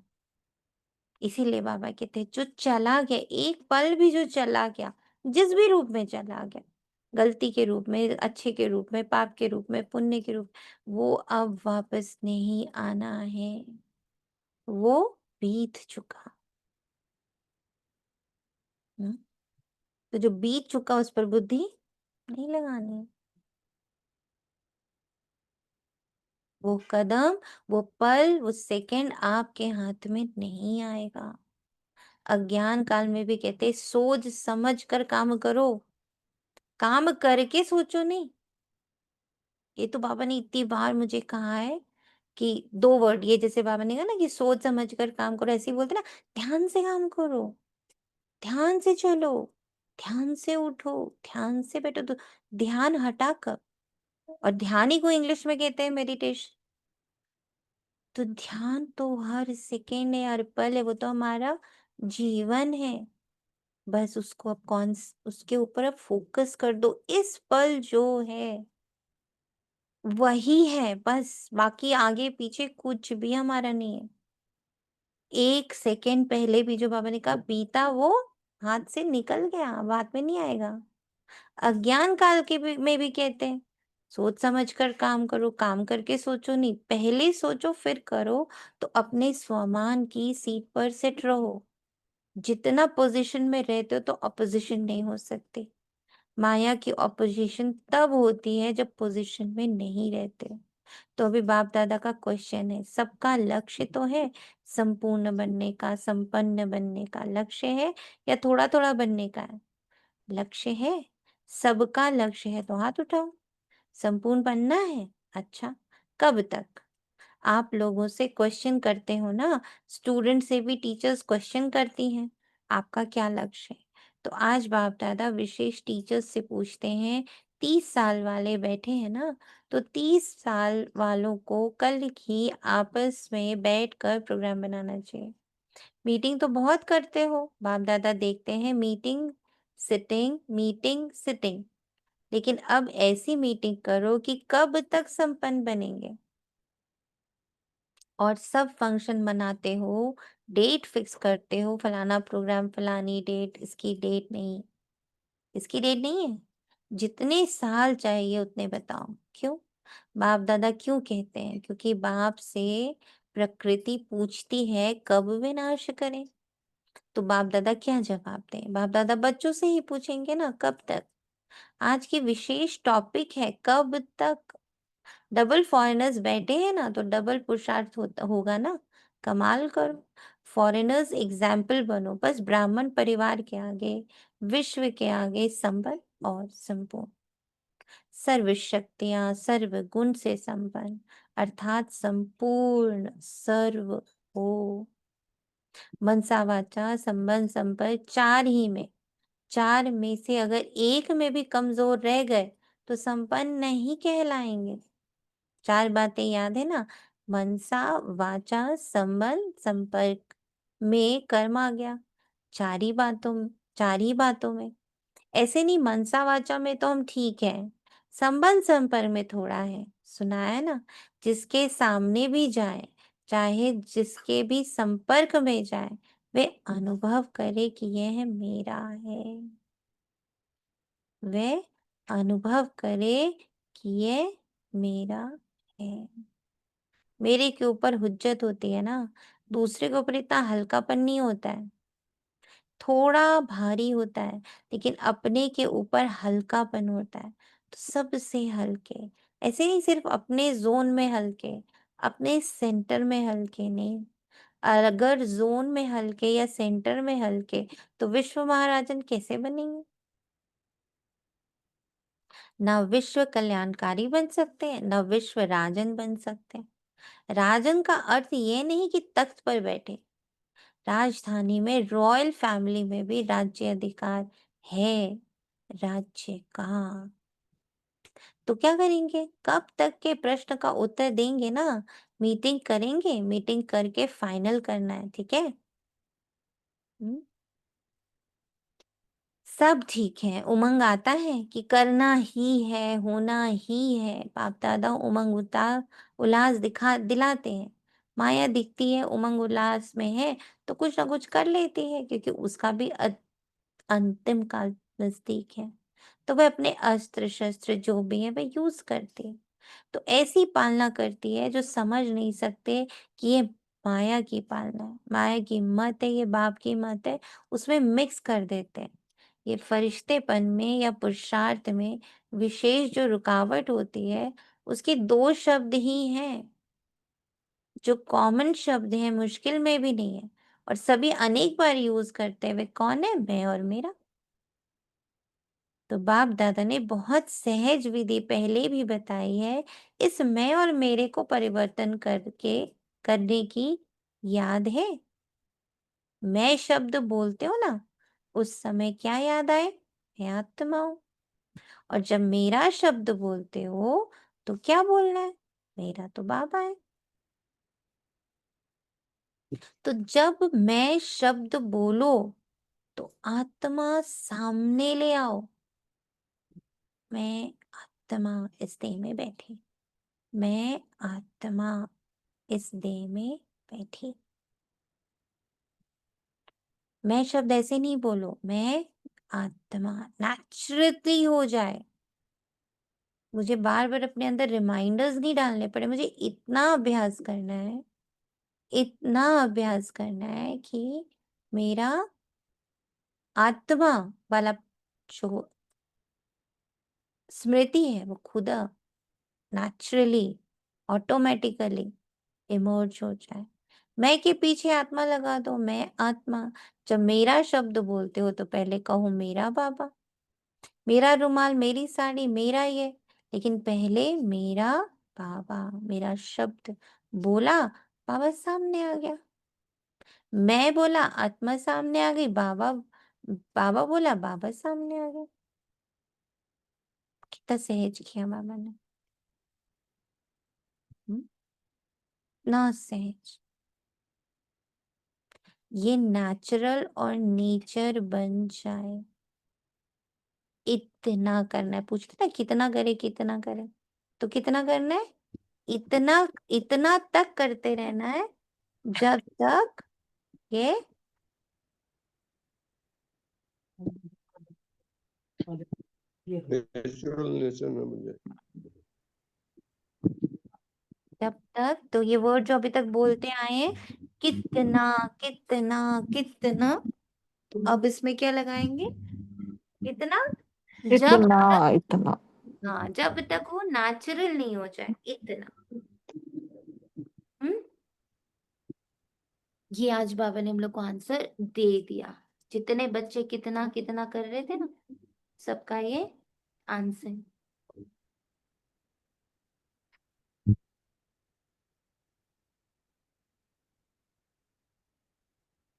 इसीलिए बाबा कहते हैं जो चला गया, एक पल भी जो चला गया, जिस भी रूप में चला गया, गलती के रूप में, अच्छे के रूप में, पाप के रूप में, पुण्य के रूप, वो अब वापस नहीं आना है। वो बीत चुका। हम्म? तो जो बीत चुका उस पर बुद्धि नहीं लगानी। वो कदम, वो पल, वो सेकंड आपके हाथ में नहीं आएगा। अज्ञान काल में भी कहते हैं, सोच समझ कर काम करो, काम करके सोचो नहीं। ये तो बाबा ने इतनी बार मुझे कहा है कि 2 वर्ड, ये जैसे बाबा ने कहा ना कि सोच समझ कर काम करो, ऐसे ही बोलते ना, ध्यान से काम करो, ध्यान से चलो, ध्यान से उठो, ध्यान से बैठो। तो ध्यान हटा कर, और ध्यान ही को इंग्लिश में कहते हैं मेडिटेशन। तो ध्यान तो हर सेकेंड है, हर पल है, वो तो हमारा जीवन है। बस उसको अब उसके ऊपर अब फोकस कर दो। इस पल जो है वही है बस, बाकी आगे पीछे कुछ भी हमारा नहीं है। 1 सेकेंड पहले भी जो बाबा ने कहा बीता, वो हाथ से निकल गया, अब हाथ में नहीं आएगा। अज्ञान काल के में भी कहते हैं, सोच समझ कर काम करो, काम करके सोचो नहीं, पहले सोचो फिर करो। तो अपने स्वमान की सीट पर सेट रहो। जितना पोजीशन में रहते हो तो अपोजिशन नहीं हो सकती। माया की अपोजिशन तब होती है जब पोजीशन में नहीं रहते। तो अभी बाप दादा का क्वेश्चन है, सबका लक्ष्य तो है संपूर्ण बनने का, संपन्न बनने का लक्ष्य है, या थोड़ा थोड़ा बनने का है? लक्ष्य है, सबका लक्ष्य है, तो हाथ उठाओ। संपूर्ण बनना है, अच्छा, कब तक? आप लोगों से क्वेश्चन करते हो ना, स्टूडेंट से भी टीचर्स क्वेश्चन करती हैं, आपका क्या लक्ष्य है? तो आज बाप दादा विशेष टीचर्स से पूछते हैं, 30 साल वाले बैठे हैं ना, तो 30 साल वालों को कल ही आपस में बैठकर प्रोग्राम बनाना चाहिए। मीटिंग तो बहुत करते हो, बाप दादा देखते हैं मीटिंग सिटिंग, लेकिन अब ऐसी मीटिंग करो कि कब तक संपन्न बनेंगे। और सब फंक्शन मनाते हो, डेट फिक्स करते हो, फलाना प्रोग्राम, फलानी डेट, इसकी डेट नहीं, इसकी डेट नहीं है। जितने साल चाहिए उतने बताओ। क्यों? बाप दादा क्यों कहते हैं? क्योंकि बाप से प्रकृति पूछती है कब विनाश करें। तो बाप दादा क्या जवाब दें? बाप दादा बच्चों से ही पूछेंगे ना, कब तक। आज की विशेष टॉपिक है कब तक। डबल फॉरेनर्स बैठे हैं ना, तो डबल पुरुषार्थ होगा ना। कमाल करो, फॉरेनर्स एग्जाम्पल बनो, बस ब्राह्मण परिवार के आगे, विश्व के आगे संबल और संपूर्ण। सर्व शक्तियां सर्व गुण से संपन्न अर्थात संपूर्ण सर्व हो। मनसा वाचा संबंध संपर्क चार में से अगर एक में भी कमजोर रह गए तो संपन्न नहीं कहलाएंगे। 4 बातें याद है ना, मनसा वाचा संबंध संपर्क में कर्म आ गया, 4 ही बातों में। ऐसे नहीं मनसा वाचा में तो हम ठीक है, संबंध संपर्क में थोड़ा है। सुना है ना, जिसके सामने भी जाए चाहे जिसके भी संपर्क में जाए वे अनुभव करे कि यह मेरा है, वे अनुभव करे कि ये मेरा है। मेरे के ऊपर हुज्जत होती है ना, दूसरे के ऊपर इतना हल्कापन नहीं होता है, थोड़ा भारी होता है, लेकिन अपने के ऊपर हल्कापन होता है। तो सबसे हल्के, ऐसे नहीं सिर्फ अपने जोन में हल्के, अपने सेंटर में हल्के नहीं। अगर जोन में हल्के या सेंटर में हल्के तो विश्व महाराजन कैसे बनेंगे? ना विश्व कल्याणकारी बन सकते हैं, ना विश्व राजन बन सकते हैं। राजन का अर्थ ये नहीं कि तख्त पर बैठे, राजधानी में रॉयल फैमिली में भी राज्य अधिकार है राज्य का। तो क्या करेंगे? कब तक के प्रश्न का उत्तर देंगे ना, मीटिंग करेंगे, मीटिंग करके फाइनल करना है, ठीक है? सब ठीक है, उमंग आता है कि करना ही है, होना ही है। बाप दादा उमंग उल्लास दिलाते हैं। माया दिखती है, उमंग उल्लास में है तो कुछ ना कुछ कर लेती है, क्योंकि उसका भी अंतिम काल नजदीक है। तो वह अपने अस्त्र शस्त्र जो भी है वह यूज करती है। तो ऐसी पालना करती है जो समझ नहीं सकते कि ये माया की पालना है, माया की मत है, ये बाप की मत है, उसमें मिक्स कर देते हैं। ये फरिश्तेपन में या पुरुषार्थ में विशेष जो रुकावट होती है उसके 2 शब्द ही हैं, जो कॉमन शब्द हैं, मुश्किल में भी नहीं है और सभी अनेक बार यूज करते हैं। वे कौन है? मैं और मेरा। तो बाप दादा ने बहुत सहज विधि पहले भी बताई है, इस मैं और मेरे को परिवर्तन करने की याद है? मैं शब्द बोलते हो ना, उस समय क्या याद आए? मैं आत्मा हूं। और जब मेरा शब्द बोलते हो तो क्या बोलना है? मेरा तो बाबा है। तो जब मैं शब्द बोलो तो आत्मा सामने ले आओ। मैं आत्मा इस देह में बैठी, मैं आत्मा इस देह में बैठी। मैं शब्द ऐसे नहीं बोलो, मैं आत्मा नेचुरली हो जाए। मुझे बार बार अपने अंदर रिमाइंडर्स नहीं डालने पड़े, मुझे इतना अभ्यास करना है, इतना अभ्यास करना है कि मेरा आत्मा वाला जो स्मृति है वो खुद नेचुरली ऑटोमेटिकली इमर्ज हो जाए। मैं के पीछे आत्मा लगा दो, मैं आत्मा। जब मेरा शब्द बोलते हो तो पहले कहो मेरा बाबा, मेरा रुमाल, मेरी साड़ी, मेरा ये, लेकिन पहले मेरा बाबा। मेरा शब्द बोला, बाबा सामने आ गया। मैं बोला, आत्मा सामने आ गई। बाबा बाबा बोला, बाबा सामने आ गया। कितना सहज किया बाबा ने। हम्म? ना सहज, ये नेचुरल और नेचर बन जाए, इतना करना है। पूछते ना कितना करे, कितना करे, तो कितना करना है? इतना, इतना तक करते रहना है जब तक ये नेचुरल नेचर में बन जाए। जब तक, तो ये वर्ड जो अभी तक बोलते आए हैं, कितना कितना कितना, तो अब इसमें क्या लगाएंगे? कितना, जब इतना तक, इतना हाँ, जब तक वो नेचुरल नहीं हो जाए, इतना। हम्म, ये आज बाबा ने हम लोग को आंसर दे दिया। जितने बच्चे कितना कितना कर रहे थे ना, सबका ये आंसर।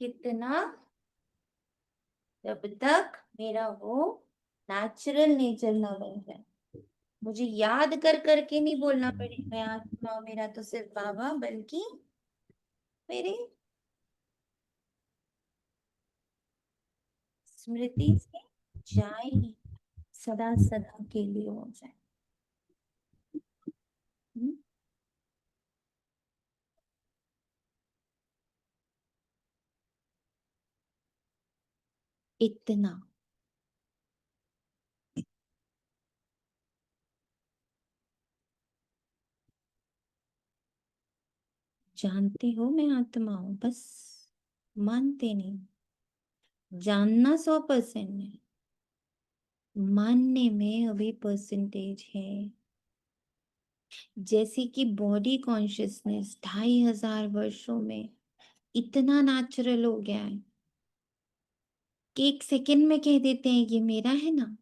कितना, जब तक मेरा वो नेचुरल नेचर ना बन जाए। मुझे याद कर करके नहीं बोलना पड़े मैं आत्मा, मेरा तो सिर्फ बाबा, बल्कि मेरे स्मृति से जाए ही, सदा सदा के लिए हो जाए। हम्म? इतना जानते हो मैं आत्मा हूं, बस मानते नहीं। जानना 100% है, मानने में अभी परसेंटेज है। जैसे कि बॉडी कॉन्शियसनेस 2500 वर्षों में इतना नेचुरल हो गया है कि एक सेकंड में कह देते हैं ये मेरा है ना,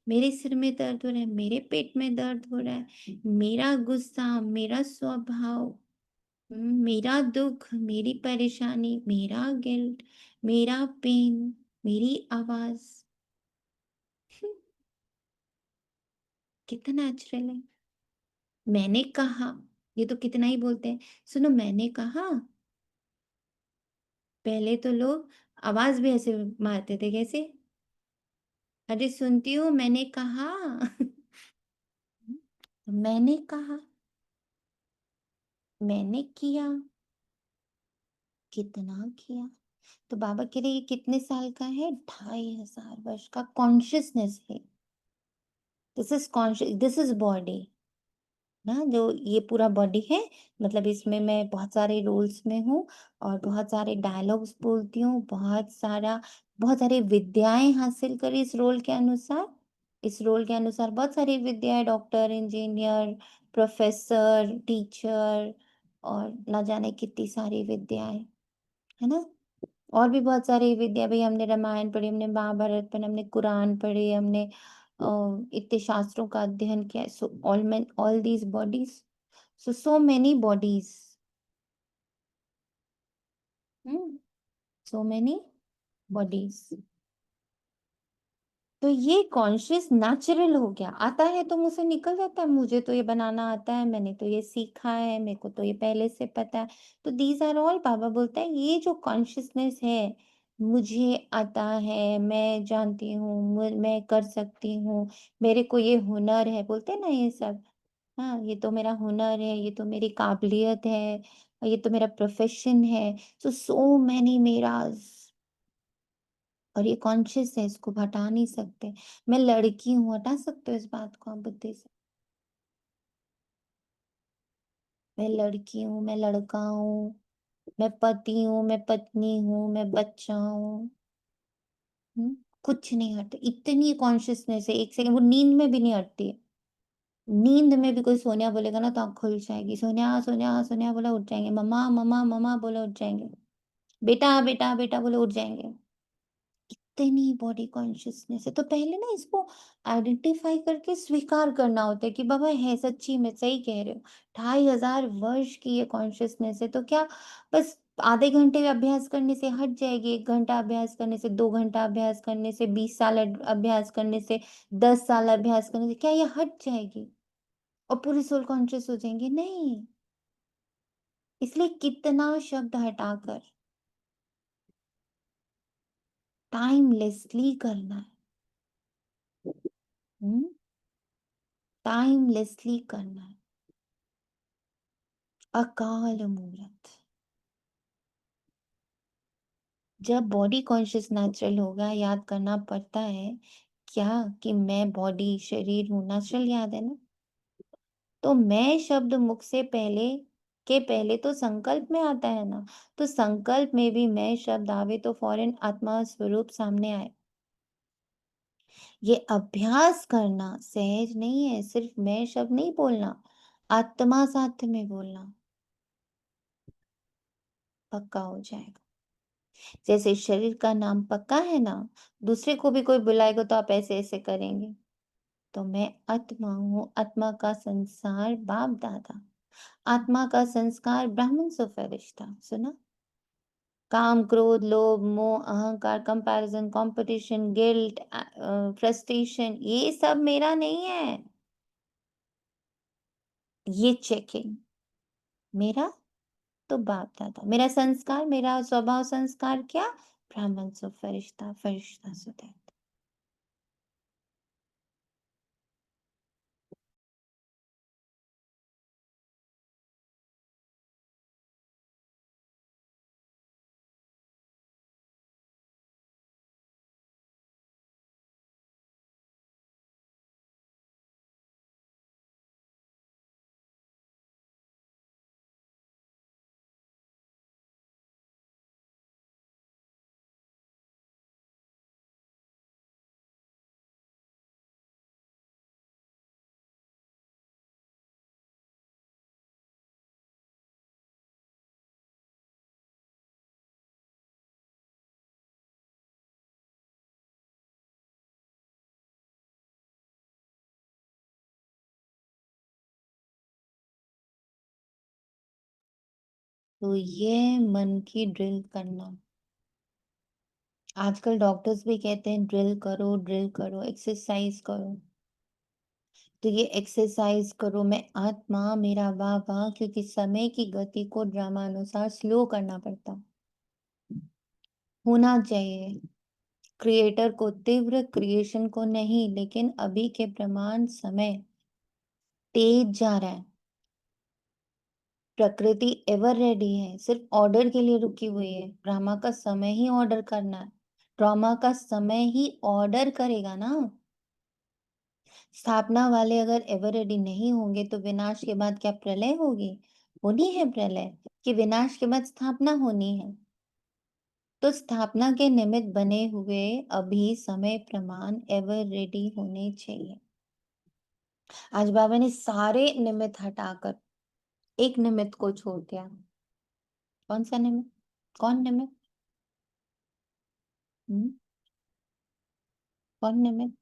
मेरे सिर में दर्द हो रहा है, मेरे पेट में दर्द हो रहा है, मेरा गुस्सा, मेरा स्वभाव, मेरा दुख, मेरी परेशानी, मेरा गिल्ट, मेरा पेन, मेरी आवाज। कितना नेचुरल है। मैंने कहा, ये तो कितना ही बोलते हैं, सुनो मैंने कहा। पहले तो लोग आवाज भी ऐसे मारते थे, कैसे, अरे सुनती हूँ मैंने कहा। मैंने कहा, मैंने किया, कितना किया। तो बाबा कह रहे ये कितने साल का है, 2500 वर्ष का कॉन्शियसनेस है। This is conscious, this is body ना, जो ये पूरा बॉडी है, मतलब इसमें मैं बहुत सारे रोल्स में हूँ और बहुत सारे डायलॉग्स बोलती हूँ, बहुत सारी विद्याएं हासिल करी इस रोल के अनुसार। इस रोल के अनुसार बहुत सारी विद्याएं, डॉक्टर, इंजीनियर, प्रोफेसर, टीचर, और ना जाने कितनी सारी विद्याएं, है ना। और भी बहुत सारी विद्या, भाई हमने रामायण पढ़ी, हमने महाभारत पढ़ी, हमने कुरान पढ़ी, हमने इतने शास्त्रों का अध्ययन किया। So all these bodies, so many bodies, so many bodies. तो ये कॉन्शियस नेचुरल हो गया, आता है तो मुझसे निकल जाता है, मुझे तो ये बनाना आता है, मैंने तो ये सीखा है, मेरे को तो ये पहले से पता है। तो दीज आर ऑल, बाबा बोलता है ये जो कॉन्शियसनेस है, मुझे आता है, मैं जानती हूँ, मैं कर सकती हूँ, मेरे को ये हुनर है, बोलते हैं ना ये सब। हाँ, ये तो मेरा हुनर है, ये तो मेरी काबिलियत है, ये तो मेरा प्रोफेशन है। सो मैनी मेराज, और ये कॉन्शियस है, इसको हटा नहीं सकते। मैं लड़की हूँ, हटा सकते हो इस बात को आप बुद्धि से। मैं लड़की हूँ, मैं लड़का हूँ, मैं पति हूँ, मैं पत्नी हूँ, मैं बच्चा हूँ। कुछ नहीं हटता, इतनी कॉन्शियसनेस है, एक सेकंड वो नींद में भी नहीं हटती है। नींद में भी कोई सोनिया बोलेगा ना तो आँख खुल जाएगी, सोनिया सोनिया सोनिया बोला उठ जाएंगे, मम्मा मम्मा मम्मा बोला उठ जाएंगे, बेटा बेटा बेटा बोले उठ जाएंगे। इतनी बॉडी कॉन्शियसनेस है। तो पहले ना इसको आइडेंटिफाई करके स्वीकार करना होता है कि बाबा है, सच्ची में सही कह रहे हो, 2500 वर्ष की ये कॉन्शियसनेस है। तो क्या बस आधे घंटे अभ्यास करने से हट जाएगी, 1 घंटा अभ्यास करने से, 2 घंटा अभ्यास करने से, 20 साल अभ्यास करने से, 10 साल अभ्यास करने से क्या ये हट जाएगी और पूरी सोल कॉन्शियस हो जाएंगे? नहीं। इसलिए कितना शब्द हटाकर टाइमलेसली करना है। टाइमलेसली करना है। अकाल मूरत। जब बॉडी कॉन्शियस नेचुरल होगा, याद करना पड़ता है क्या कि मैं बॉडी शरीर हूं, नेचुरल याद है ना। तो मैं शब्द मुख से पहले तो संकल्प में आता है ना। तो संकल्प में भी मैं शब्द आवे तो फौरन आत्मा स्वरूप सामने आए। ये अभ्यास करना सहज नहीं है, सिर्फ मैं शब्द नहीं बोलना, आत्मा साथ में बोलना, पक्का हो जाएगा। जैसे शरीर का नाम पक्का है ना, दूसरे को भी कोई बुलाएगा तो आप ऐसे ऐसे करेंगे। तो मैं आत्मा हूँ, आत्मा का संसार बाप दादा, आत्मा का संस्कार ब्राह्मण से फरिश्ता, सुना। काम, क्रोध, लोभ, मोह, अहंकार, कंपैरिजन, कंपटीशन, गिल्ट, फ्रस्ट्रेशन, ये सब मेरा नहीं है। ये चेकिंग मेरा तो बाप दादा, मेरा संस्कार, मेरा स्वभाव संस्कार क्या? ब्राह्मण सो फरिश्ता, फरिश्ता सो दैत्य। तो ये मन की ड्रिल करना, आजकल डॉक्टर्स भी कहते हैं ड्रिल करो, एक्सरसाइज करो। तो ये एक्सरसाइज करो, मैं आत्मा, मेरा बाबा, क्योंकि समय की गति को ड्रामानुसार स्लो करना पड़ता, होना चाहिए। क्रिएटर को तीव्र, क्रिएशन को नहीं, लेकिन अभी के प्रमाण समय तेज जा रहा है। प्रकृति एवर रेडी है, सिर्फ ऑर्डर के लिए रुकी हुई है। ड्रामा का समय ही ऑर्डर करना है, ड्रामा का समय ही ऑर्डर करेगा ना। स्थापना वाले अगर एवर रेडी नहीं होंगे तो विनाश के बाद क्या प्रलय होगी? होनी है प्रलय, कि विनाश के बाद स्थापना होनी है। तो स्थापना के निमित्त बने हुए अभी समय प्रमाण एवर रेडी होने चाहिए। आज बाबा ने सारे निमित्त हटाकर एक निमित्त को छोड़ दिया। कौन सा निमित्त? कौन निमित्त? कौन निमित्त?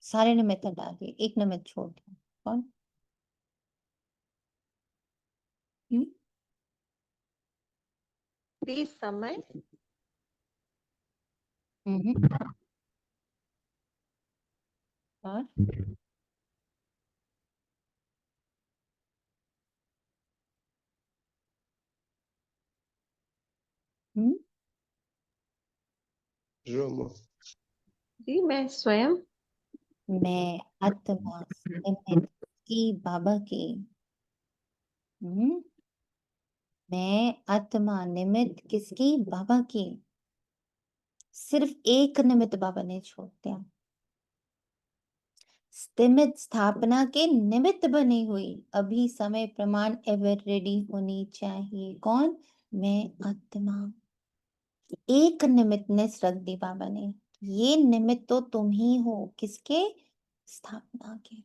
सारे निमित्त हटा दिए, एक निमित्त छोड़ दिया। कौन? हम्म? प्लीज समय। और हम्म? ड्रामा। जी मैं स्वयं। मैं आत्मा निमित्त की बाबा की। हम्म? मैं आत्मा निमित्त किसकी? बाबा की। सिर्फ एक निमित्त बाबा ने छोड़ दिया, निमित्त स्थापना के निमित्त बनी हुई अभी समय प्रमाण एवर रेडी होनी चाहिए। कौन? मैं आत्मा। एक निमित्तनेस रख दी बाबा ने, ये निमित्त तो तुम ही हो। किसके? स्थापना के।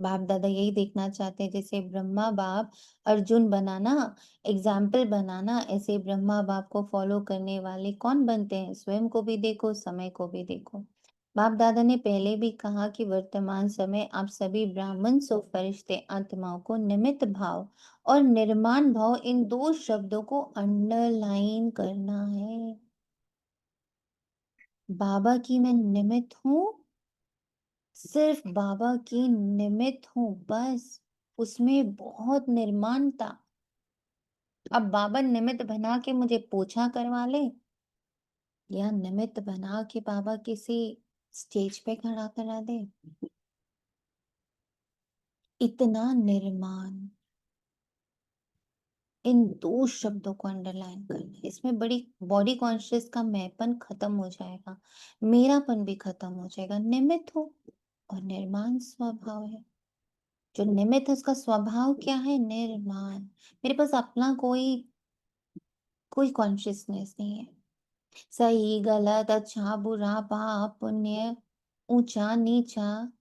बाप दादा यही देखना चाहते हैं, जैसे ब्रह्मा बाप अर्जुन बनाना, एग्जाम्पल बनाना, ऐसे ब्रह्मा बाप को फॉलो करने वाले कौन बनते हैं? स्वयं को भी देखो, समय को भी देखो। बाप दादा ने पहले भी कहा कि वर्तमान समय आप सभी ब्राह्मण सो फरिश्ते आत्माओं को निमित्त भाव और निर्माण भाव, इन दो शब्दों को अंडरलाइन करना है। बाबा की मैं निमित्त हूँ, सिर्फ बाबा की निमित्त हूँ बस। उसमें बहुत निर्माणता। अब बाबा निमित्त बना के मुझे पोछा करवा ले, या निमित्त बना के बाबा किसी स्टेज पे खड़ा करा दे, इतना निर्माण। इन दो शब्दों को अंडरलाइन करना है। इसमें बड़ी बॉडी कॉन्शियस का मैंपन खत्म हो जाएगा, मेरापन भी खत्म हो जाएगा। निमित्त हो और निर्माण स्वभाव है। जो निमित्त है उसका स्वभाव क्या है? निर्माण। मेरे पास अपना कोई कोई कॉन्शियसनेस नहीं है। सही गलत, अच्छा बुरा, पाप पुण्य, ऊंचा नीचा,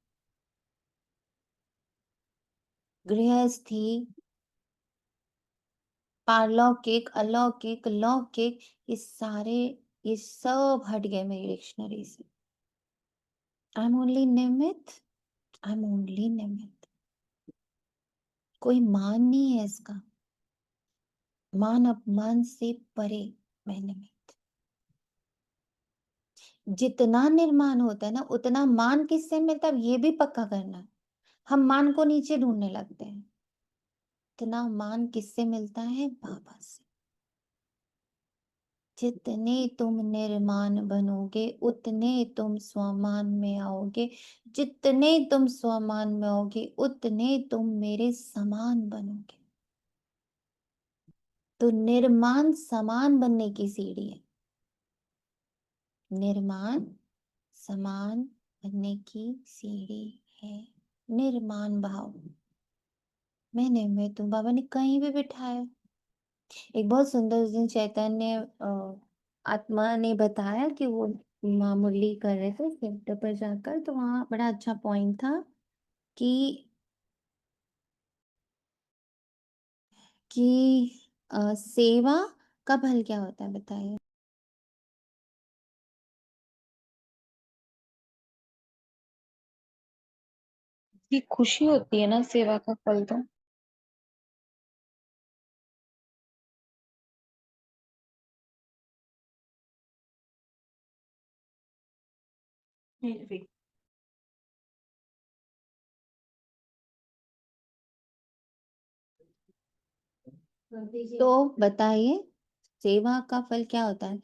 गृहस्थी, पारलौकिक, अलौकिक, लौकिक, ये सब हट गए मेरी डिक्शनरी से। आई एम ओनली निमित्त, आई एम ओनली निमित्त। कोई मान नहीं है इसका। मान अपमान से परे मैं निमित्त। जितना निर्माण होता है ना उतना मान किससे मिलता है ये भी पक्का करना है। हम मान को नीचे ढूंढने लगते हैं। इतना मान किससे मिलता है? बाबा से। जितने तुम निर्माण बनोगे उतने तुम स्वमान में आओगे। जितने तुम स्वमान में आओगे उतने तुम मेरे समान बनोगे। तो निर्माण समान बनने की सीढ़ी है। निर्माण समान बनने की सीढ़ी है। निर्माण भाव मैं तुम बाबा ने कहीं भी बिठाया। एक बहुत सुंदर उस दिन चैतन्य आत्मा ने बताया कि वो मामूली कर रहे थे सेंटर पर जाकर, तो वहाँ बड़ा अच्छा पॉइंट था कि सेवा का फल क्या होता है बताइए। ये खुशी होती है ना सेवा का फल तो। तो बताइए सेवा का फल क्या होता है?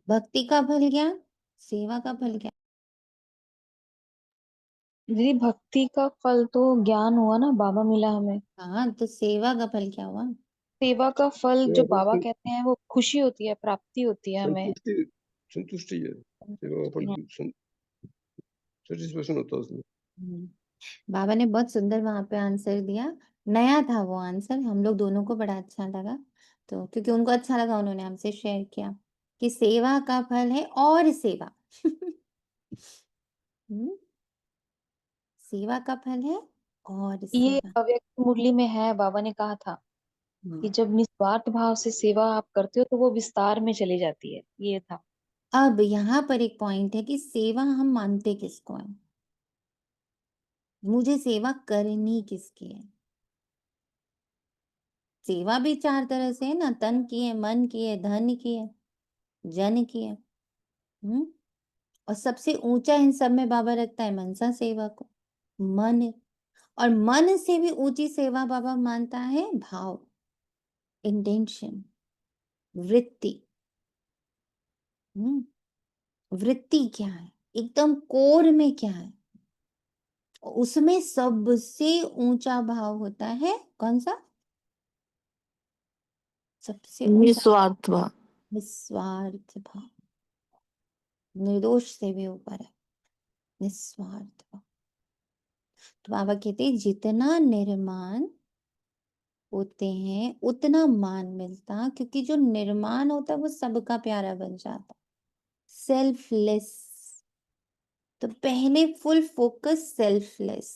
भक्ति का फल क्या? सेवा का फल क्या? दीदी भक्ति का फल तो ज्ञान हुआ ना, बाबा मिला हमें। हाँ, तो सेवा का फल क्या हुआ? सेवा का फल सेवा जो फल बाबा तो कहते हैं वो खुशी होती है, प्राप्ति होती है हमें। संतुष्टि, संतुष्टि है। सेवा का फल सेटिस्फेक्शन होता है उसमें। बाबा ने बहुत सुंदर वहां पे आंसर दिया। नया था वो आंसर, हम लोग दोनों को बड़ा अच्छा लगा। तो क्योंकि उनको अच्छा लगा उन्होंने हमसे शेयर किया कि सेवा का फल है और सेवा। हम्म, सेवा का फल है और ये सेवा। अव्यक्त मुरली में है, बाबा ने कहा था कि जब निस्वार्थ भाव से सेवा आप करते हो तो वो विस्तार में चली जाती है, ये था। अब यहाँ पर एक पॉइंट है कि सेवा हम मानते किसको है? मुझे सेवा करनी किसकी है? सेवा भी चार तरह से है ना, तन की है, मन की है, धन की है, जन की है। और सबसे ऊंचा इन सब में बाबा रखता है मनसा सेवा को, मन। और मन से भी ऊंची सेवा बाबा मानता है भाव, इंटेंशन, वृत्ति। वृत्ति क्या है? एकदम कोर में क्या है? उसमें सबसे ऊंचा भाव होता है कौन सा? सबसे ऊंचा निस्वार्थ भाव। निस्वार्थ भाव। निर्दोष से भी ऊपर है निस्वार्थ भाव। तो बाबा कहते हैं जितना निर्माण होते हैं उतना मान मिलता, क्योंकि जो निर्माण होता है वो सबका प्यारा बन जाता, सेल्फलेस। तो पहले full focus selfless.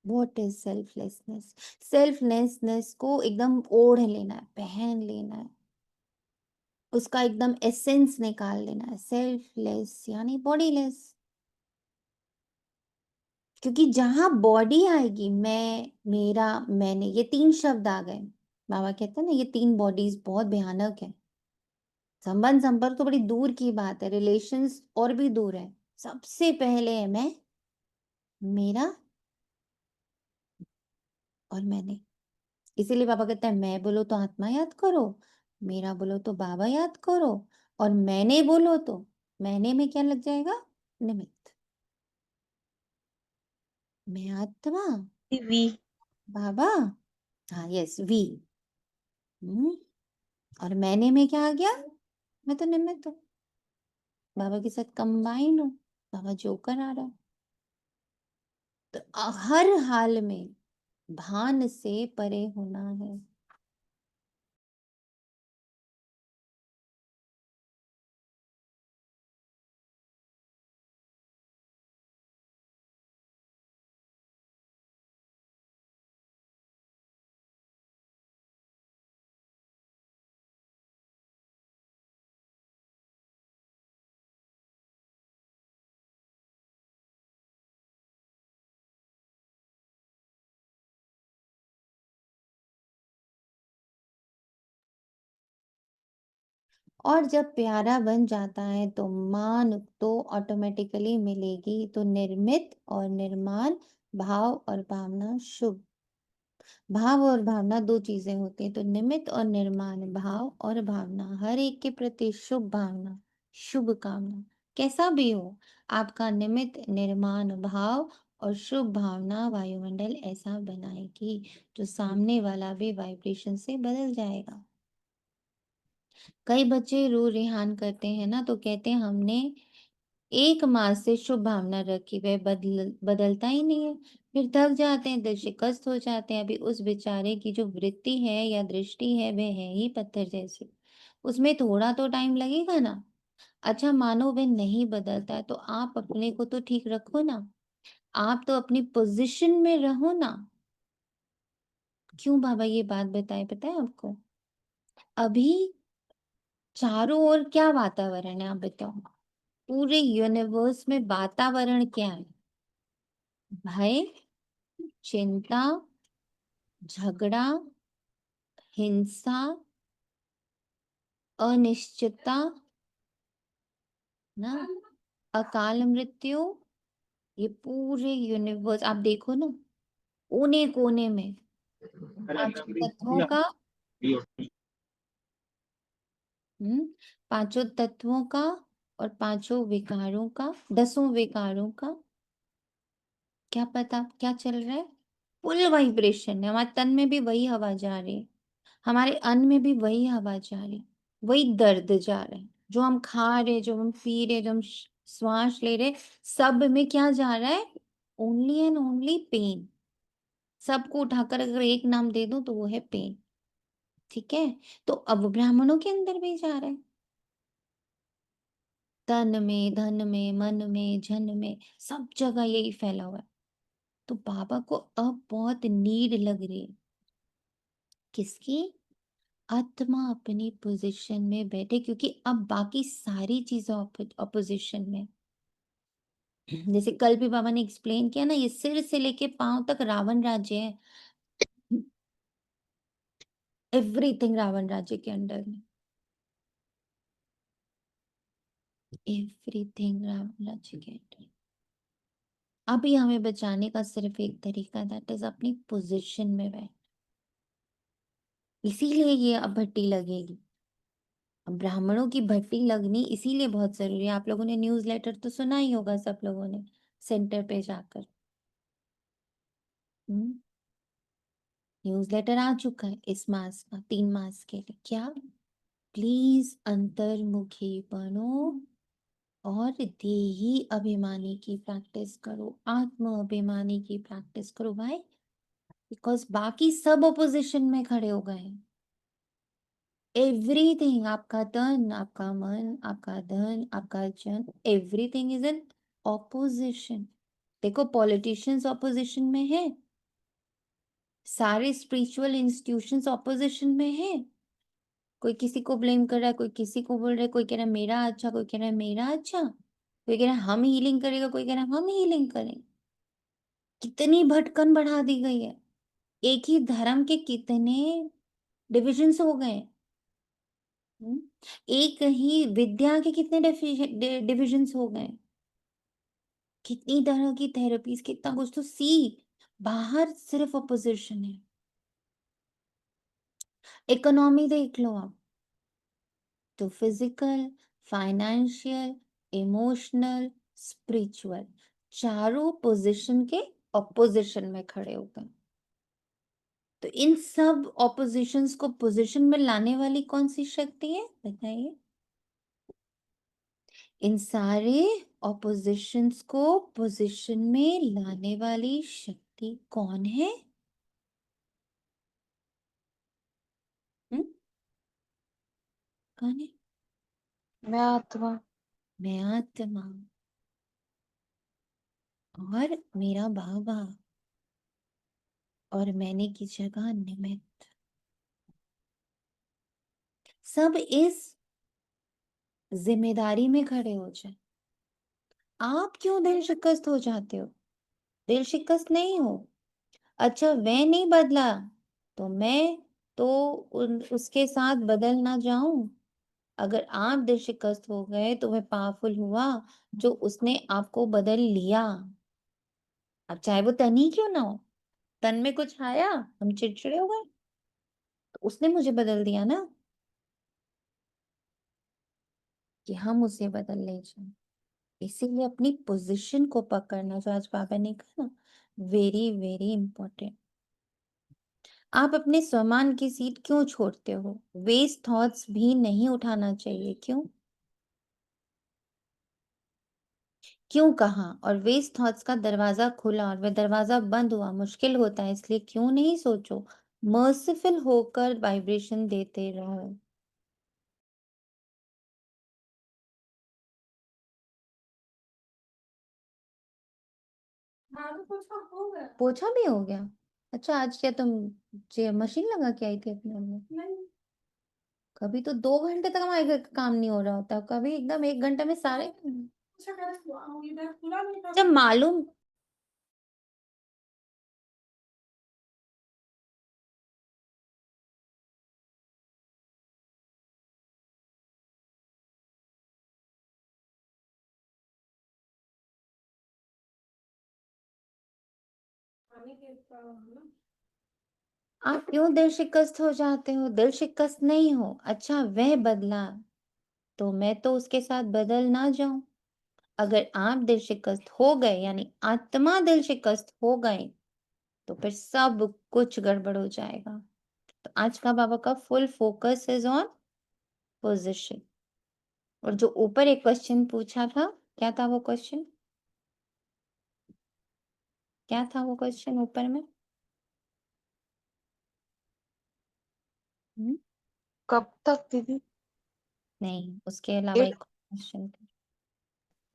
What is selflessness? Selflessness को एकदम ओढ़ लेना है, पहन लेना है, उसका एकदम एसेंस निकाल लेना है। सेल्फलेस यानी बॉडीलेस। क्योंकि जहां बॉडी आएगी, मैं, मेरा, मैंने, ये तीन शब्द आ गए। बाबा कहते हैं ना ये तीन बॉडीज बहुत भयानक है। संबंध संपर्क तो बड़ी दूर की बात है, रिलेशंस और भी दूर है। सबसे पहले है मैं, मेरा और मैंने। इसीलिए बाबा कहते हैं मैं बोलो तो आत्मा याद करो, मेरा बोलो तो बाबा याद करो, और मैंने बोलो तो मैंने में क्या लग जाएगा? निमित्त। मैं आत्मा, वी। बाबा, हाँ यस वी। और मैंने में क्या आ गया? मैं तो निमित्त हूँ, बाबा के साथ कंबाइन हूँ। बाबा जोकर आ रहा है। तो हर हाल में भान से परे होना है। और जब प्यारा बन जाता है तो मान तो ऑटोमेटिकली मिलेगी। तो निर्मित और निर्माण, भाव और भावना, शुभ। भाव और भावना दो चीजें होती हैं। तो निमित्त और निर्माण, भाव और भावना, हर एक के प्रति शुभ भावना, शुभ कामना, कैसा भी हो, आपका निमित्त, निर्माण, भाव और शुभ भावना वायुमंडल ऐसा बनाएगी जो सामने वाला भी वाइब्रेशन से बदल जाएगा। कई बच्चे रो रेहान करते हैं ना, तो कहते हैं हमने 1 मास से शुभ भावना रखी, वह बदलता ही नहीं है। फिर थक जाते हैं, दिल शिकस्त हो जाते हैं। अभी उस बेचारे की जो वृत्ति है या दृष्टि है, वह है ही पत्थर जैसी। उसमें थोड़ा तो टाइम लगेगा ना। अच्छा मानो वह नहीं बदलता है, तो आप अपने को तो ठीक रखो ना। आप तो अपनी पोजीशन में रहो ना। क्यों बाबा ये बात बताए पता है आपको? अभी चारों ओर क्या वातावरण है, आप बताओ। पूरे यूनिवर्स में वातावरण क्या है? भय, चिंता, झगड़ा, हिंसा, अनिश्चितता ना, अकाल मृत्यु। ये पूरे यूनिवर्स आप देखो ना, कोने कोने में पांचों तत्वों का, पांचों तत्वों का और पांचों विकारों का, 10 विकारों का क्या पता क्या चल रहा है। फुल वाइब्रेशन है। हमारे तन में भी वही हवा जा रही है, हमारे अन्न में भी वही हवा जा रही, वही दर्द जा रहा है। जो हम खा रहे, जो हम पी रहे, जो हम श्वास ले रहे, सब में क्या जा रहा है? Only and only pain. सबको उठाकर अगर एक नाम दे दो तो वो है पेन। ठीक है, तो अब ब्राह्मणों के अंदर भी जा रहा है। तन में, धन में, मन में, जन में, सब जगह यही फैला हुआ है। तो बाबा को अब बहुत नीड लग रही है। किसकी? आत्मा अपनी पोजीशन में बैठे, क्योंकि अब बाकी सारी चीजें ऑपोजिशन में। जैसे कल भी बाबा ने एक्सप्लेन किया ना, ये सिर से लेके पांव तक रावण राज्य है। एवरीथिंग रावण राज्य के अंडर में, एवरीथिंग रावण राज्य के अंडर। अभी हमें बचाने का सिर्फ एक तरीका, दैट इज अपनी पोजीशन में बैठ। इसीलिए ये अब भट्टी लगेगी। अब ब्राह्मणों की भट्टी लगनी इसीलिए बहुत जरूरी है। आप लोगों ने न्यूज लेटर तो सुना ही होगा, सब लोगों ने सेंटर पे जाकर। न्यूज लेटर आ चुका है इस मास का, 3 मास के लिए। क्या? प्लीज अंतर्मुखी बनो और देही अभिमानी की प्रैक्टिस करो, आत्म अभिमानी की प्रैक्टिस करो। भाई बिकॉज बाकी सब ऑपोजिशन में खड़े हो गए हैं। एवरीथिंग, आपका तन, आपका मन, आपका धन, आपका जन, एवरीथिंग इज इन ऑपोजिशन। देखो पॉलिटिशियंस ऑपोजिशन में है, सारे स्पिरिचुअल इंस्टीट्यूशंस ऑपोजिशन में है। कोई किसी को ब्लेम कर रहा है, कोई किसी को बोल रहा है, कोई कह रहा है मेरा अच्छा, कोई कह रहा है मेरा अच्छा, कोई कह रहा है हम हीलिंग करेगा, कोई कह रहा है हम हीलिंग करें। कितनी भटकन बढ़ा दी गई है। एक ही धर्म के कितने डिविजन्स हो गए। हम्म? एक ही विद्या के कितने डिविजन्स हो गए। कितनी तरह की थेरेपीज, कितना कुछ। तो सी बाहर सिर्फ अपोजिशन है। इकोनॉमी देख लो आप, तो फिजिकल, फाइनेंशियल, इमोशनल, स्पिरिचुअल, चारों पोजीशन के ऑपोजिशन में खड़े हो गए। तो इन सब ऑपोजिशंस को पोजीशन में लाने वाली कौन सी शक्ति है बताइए? इन सारे ऑपोजिशंस को पोजीशन में लाने वाली शक्ति कौन है? हम्म? कौन है? मैं आत्मा। मैं आत्मा और मेरा बाबा, और मैंने की जगह निमित्त। सब इस जिम्मेदारी में खड़े हो जाए। आप क्यों दिल शिकस्त हो जाते हो? दिल शिकस्त नहीं हो। अच्छा वह नहीं बदला तो मैं तो उसके साथ बदल ना जाऊं? अगर आप दिल शिकस्त हो गए तो वह पावरफुल हुआ जो उसने आपको बदल लिया। अब चाहे वो तन ही क्यों ना हो, तन में कुछ आया, हम चिड़चिड़े हो गए, तो उसने मुझे बदल दिया ना, कि हम उसे बदल ले जाए। इसीलिए अपनी पोजीशन को पकड़ना, जो आज पापा ने कहा ना, वेरी वेरी इंपॉर्टेंट। आप अपने स्वमान की सीट क्यों छोड़ते हो? वेस्ट थॉट्स भी नहीं उठाना चाहिए। क्यों? क्यों कहा? और वेस्ट थॉट्स का दरवाजा खुला और वह दरवाजा बंद हुआ, मुश्किल होता है, इसलिए क्यों नहीं सोचो, मर्सीफुल होकर वाइब्रेशन देते रहो। पोछा भी हो गया? अच्छा, आज क्या तुम मशीन लगा के आई थी अपने में? कभी तो 2 घंटे तक हमारे घर का काम नहीं हो रहा होता, कभी एकदम 1 घंटे में सारे। जब मालूम आप क्यों दिल शिकस्त हो जाते हो? दिल शिकस्त नहीं हो। अच्छा, वह बदला तो मैं तो उसके साथ बदल ना जाऊं। अगर आप दिल शिकस्त हो गए, यानी आत्मा दिल शिकस्त हो गए, तो फिर सब कुछ गड़बड़ हो जाएगा। तो आज का बाबा का full focus is on position. और जो ऊपर एक क्वेश्चन पूछा था, क्या था वो क्वेश्चन? क्या था वो क्वेश्चन ऊपर में? कब तक दीदी? नहीं, उसके अलावा डेट? एक क्वेश्चन था।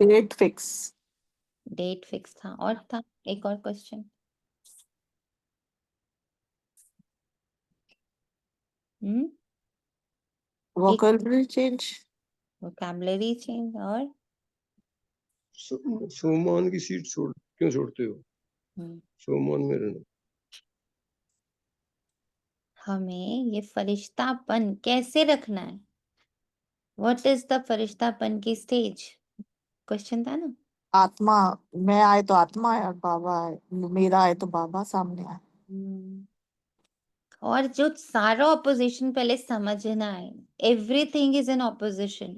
Date fix. डेट फिक्स था, और था एक और क्वेश्चन। एक वोकैबुलरी चेंज। वोकैबुलरी चेंज, और सोमान की सीट क्यों छोड़ते हो? हम्म, सोमान में रहना। हमें ये फरिश्तापन कैसे रखना है? व्हाट इज द फरिश्तापन की स्टेज? क्वेश्चन था ना। आत्मा, मैं आए तो आत्मा है और बाबा आए, मेरा आए तो बाबा सामने आए। और जो सारा ऑपोजिशन पहले समझना है, एवरीथिंग इज इन ऑपोजिशन।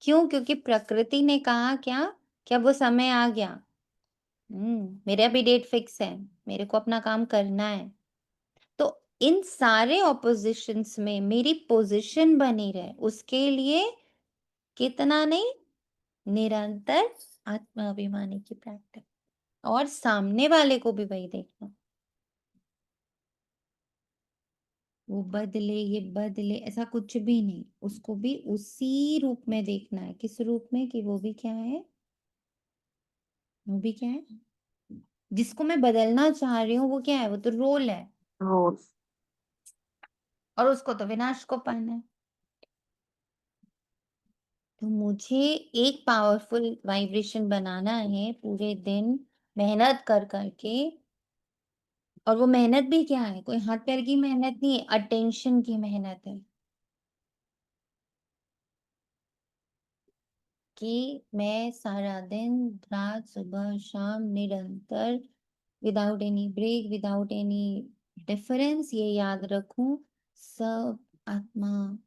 क्यों? क्योंकि प्रकृति ने कहा क्या वो समय आ गया। मेरा भी डेट फिक्स है, मेरे को अपना काम करना है। तो इन सारे ऑपोजिशंस में मेरी पोजीशन बनी रहे, उसके लिए कितना नहीं, निरंतर आत्माभिमानी की प्रैक्टिस। और सामने वाले को भी वही देखना, वो बदले ये बदले, ऐसा कुछ भी नहीं, उसको भी उसी रूप में देखना है। किस रूप में? कि वो भी क्या है, वो भी क्या है, जिसको मैं बदलना चाह रही हूँ वो क्या है, वो तो रोल है, रोल। और उसको तो विनाश को पाना है। तो मुझे एक पावरफुल वाइब्रेशन बनाना है पूरे दिन, मेहनत कर करके। और वो मेहनत भी क्या है, कोई हाथ पैर की मेहनत नहीं है, अटेंशन की मेहनत है। कि मैं सारा दिन, रात, सुबह, शाम, निरंतर, without any break, without any difference, ये याद रखूं, सब आत्मा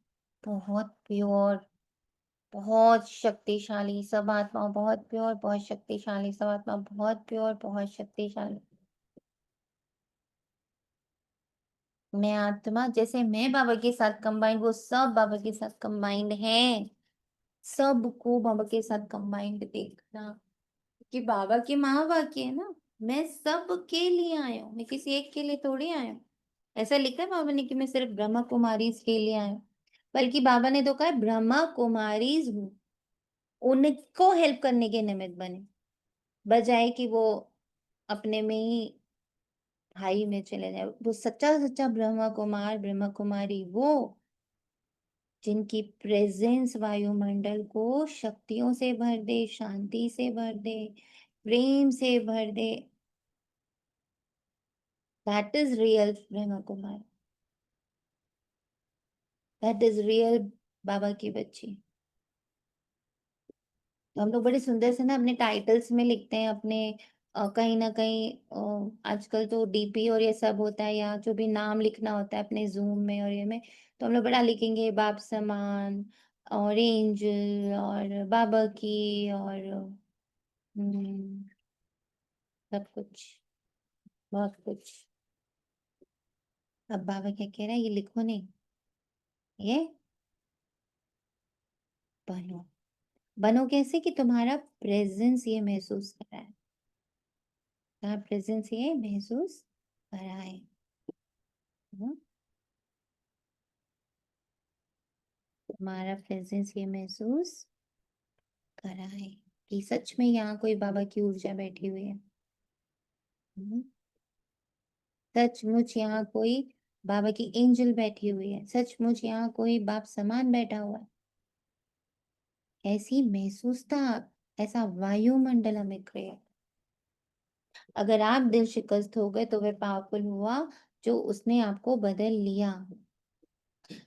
बहुत प्योर, बहुत शक्तिशाली, सब आत्मा बहुत प्योर, बहुत शक्तिशाली, सब आत्मा बहुत प्योर, बहुत शक्तिशाली। मैं आत्मा, जैसे मैं बाबा के साथ कंबाइंड, वो सब बाबा के साथ कंबाइंड है। सबको बाबा के साथ कंबाइंड देखना, कि बाबा की माँ वाक्य है ना, मैं सबके लिए आया हूँ, मैं किसी एक के लिए थोड़ी आया हूँ। ऐसा लिखा है बाबा ने कि मैं सिर्फ ब्रह्मा कुमारी के लिए आया हूँ, बल्कि बाबा ने तो कहा है ब्रह्मा कुमारीज हूँ, उनको हेल्प करने के निमित्त बने, बजाय कि वो अपने में ही हाई में चले जाए। वो सच्चा सच्चा ब्रह्मा कुमार, ब्रह्मा कुमारी वो, जिनकी प्रेजेंस वायुमंडल को शक्तियों से भर दे, शांति से भर दे, प्रेम से भर दे। That is real Brahma Kumar, that is real बाबा की बच्ची। तो हम लोग बड़े सुंदर से ना अपने टाइटल्स में लिखते हैं अपने कहीं ना कहीं आजकल तो डीपी और ये सब होता है, या जो भी नाम लिखना होता है अपने जूम में और ये में, तो हम लोग बड़ा लिखेंगे बाप समान और एंजल और बाबा की और सब कुछ, बहुत कुछ। अब बाबा क्या कह रहा है, ये लिखो नहीं, ये बनो। बनो कैसे कि तुम्हारा प्रेजेंस ये महसूस कराए, तुम्हारा प्रेजेंस ये महसूस कराए। हम्म, तुम्हारा प्रेजेंस ये महसूस कराए कि सच में यहाँ कोई बाबा की ऊर्जा बैठी हुई है। हम्म, सचमुच यहाँ कोई बाबा की एंजल बैठी हुई है, सचमुच यहाँ कोई बाप समान बैठा हुआ है। ऐसी महसूसता, ऐसा वायुमंडल हमें क्रिएट। अगर आप दिल शिकस्त हो गए तो वह पावरफुल हुआ जो उसने आपको बदल लिया।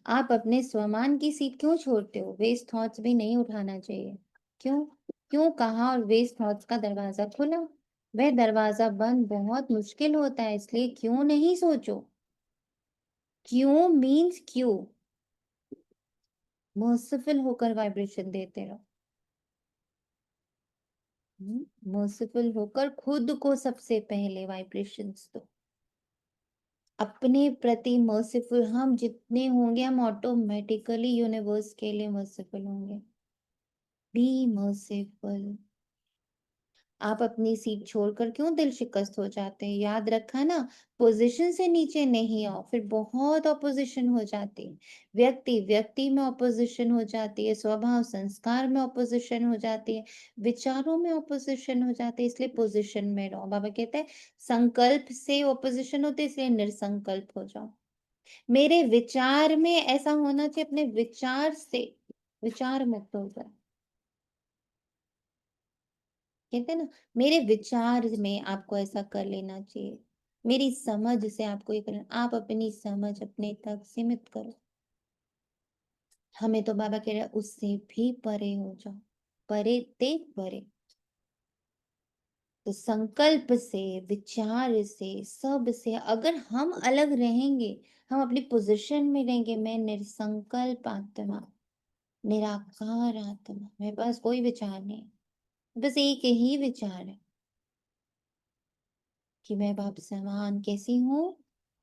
आप अपने स्वमान की सीट क्यों छोड़ते हो? वेस्ट थॉट्स भी नहीं उठाना चाहिए। क्यों? क्यों कहा और वेस्ट थॉट्स का दरवाजा खुला? वह दरवाजा बंद बहुत मुश्किल होता है, इसलिए क्यों नहीं सोचो। क्यों मीन्स क्यों। मर्सिफुल होकर वाइब्रेशन देते रहो। मर्सिफुल होकर खुद को सबसे पहले वाइब्रेशंस दो। अपने प्रति मर्सिफुल हम जितने होंगे, हम ऑटोमेटिकली यूनिवर्स के लिए मर्सिफुल होंगे। Be merciful. आप अपनी सीट छोड़कर क्यों दिल शिकस्त हो जाते हैं? याद रखा ना, पोजीशन से नीचे नहीं आओ, फिर बहुत ऑपोजिशन हो जाती है। व्यक्ति व्यक्ति में ऑपोजिशन हो जाती है, स्वभाव संस्कार में ऑपोजिशन हो जाती है, विचारों में ऑपोजिशन हो जाती है, इसलिए पोजीशन में रहो। बाबा कहते हैं संकल्प से ऑपोजिशन होते, इसलिए निरसंकल्प हो जाओ। मेरे विचार में ऐसा होना चाहिए, अपने विचार से विचार मुक्त हो जाए। कहते हैं ना, मेरे विचार में आपको ऐसा कर लेना चाहिए, मेरी समझ से आपको ये करना। आप अपनी समझ अपने तक सीमित करो। हमें तो बाबा कह रहे हैं उससे भी परे हो जाओ, परे ते परे। तो संकल्प से, विचार से, सब से अगर हम अलग रहेंगे, हम अपनी पोजीशन में रहेंगे, मैं निरसंकल्प आत्मा, निराकार आत्मा, मेरे पास कोई विचार नहीं, बस एक ही विचार है कि मैं बाप समान कैसी हूँ,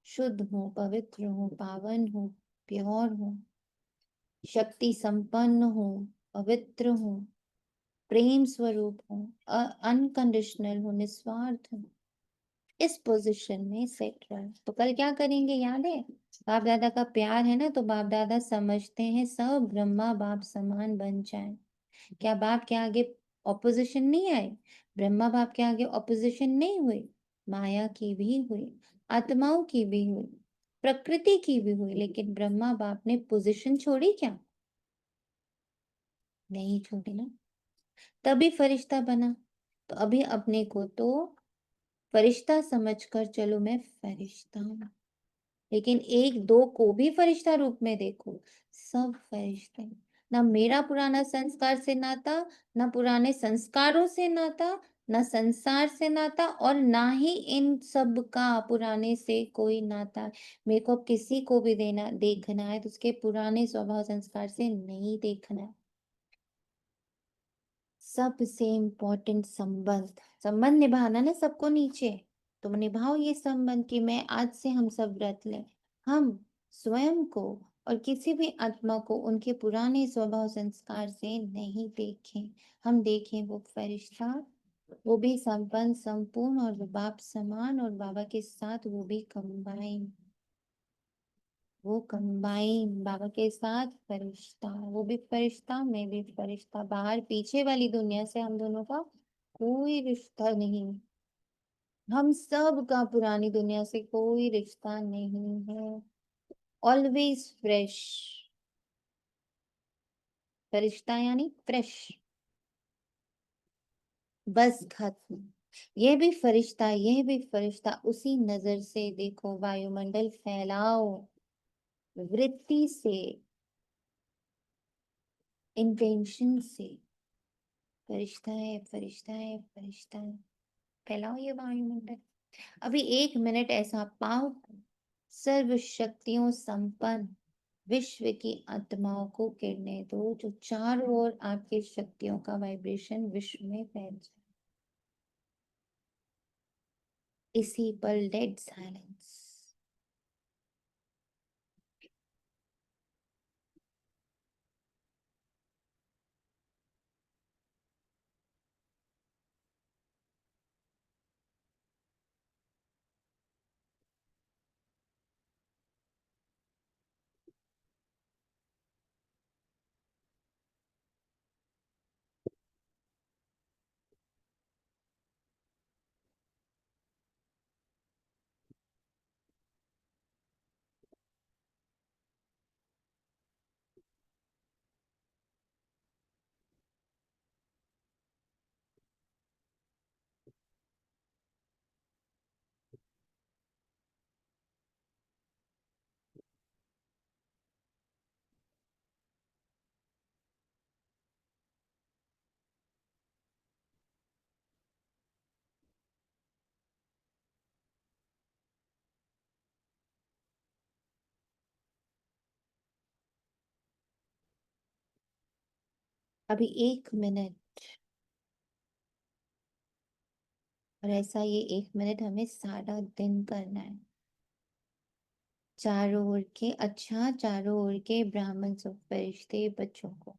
शुद्ध हूँ, पवित्र हूँ, पावन हूँ, प्योर हूँ, शक्ति संपन्न हूँ, पवित्र हूँ, प्रेम स्वरूप हूँ, अनकंडीशनल हूँ, निस्वार्थ हूँ। इस पोजीशन में सेट रहो। तो कल क्या करेंगे याद है? बाप दादा का प्यार है ना, तो बाप दादा समझते हैं सब ब्रह्मा बाप समान बन जाए। क्या बाप के आगे ऑपोजिशन नहीं आए? ब्रह्मा बाप के आगे ऑपोजिशन नहीं हुई? माया की भी हुई, आत्माओं की भी हुई, प्रकृति की भी हुई, लेकिन ब्रह्मा बाप ने पोजीशन छोड़ी क्या? नहीं छोड़ी ना, तभी फरिश्ता बना। तो अभी अपने को तो फरिश्ता समझकर चलो, मैं फरिश्ता हूँ, लेकिन एक दो को भी फरिश्ता रूप में देखो। सब फरिश्ते। ना मेरा पुराना संस्कार से नाता, ना पुराने संस्कारों से नाता, ना संसार से नाता, और ना ही इन सब का पुराने से कोई नाता। मेरे को अब किसी को भी देना देखना है तो उसके पुराने स्वभाव संस्कार से नहीं देखना है। सबसे इम्पोर्टेंट संबंध, संबंध निभाना ना सबको नीचे। तुम निभाओ ये संबंध कि मैं आज से हम सब व्रत लें, हम स्वयं को और किसी भी आत्मा को उनके पुराने स्वभाव संस्कार से नहीं देखें। हम देखें वो फरिश्ता, वो भी संपन्न संपूर्ण और बाप समान, और बाबा के साथ वो भी कंबाइन, वो कंबाइन बाबा के साथ फरिश्ता। वो भी फरिश्ता, मैं भी फरिश्ता। बाहर पीछे वाली दुनिया से हम दोनों का कोई रिश्ता नहीं। हम सब का पुरानी दुनिया से कोई रिश्ता नहीं है। Always fresh. फरिश्ता यानी फ्रेश, बस खत्म। ये भी फरिश्ता, ये भी फरिश्ता, उसी नजर से देखो। वायुमंडल फैलाओ वृत्ति से, इंटेंशन से फरिश्ता है, फरिश्ता है, फरिश्ता है, फैलाओ ये वायुमंडल। अभी 1 मिनट ऐसा पाओ, सर्व शक्तियों संपन्न विश्व की आत्माओं को गिरने दो, जो चारों ओर आपकी शक्तियों का वाइब्रेशन विश्व में फैल जाए। इसी पल डेड साइलेंस। अभी 1 मिनट, और ऐसा ये 1 मिनट हमें सारा दिन करना है। चारों ओर के चारों ओर के ब्राह्मण सब फरिश्ते बच्चों को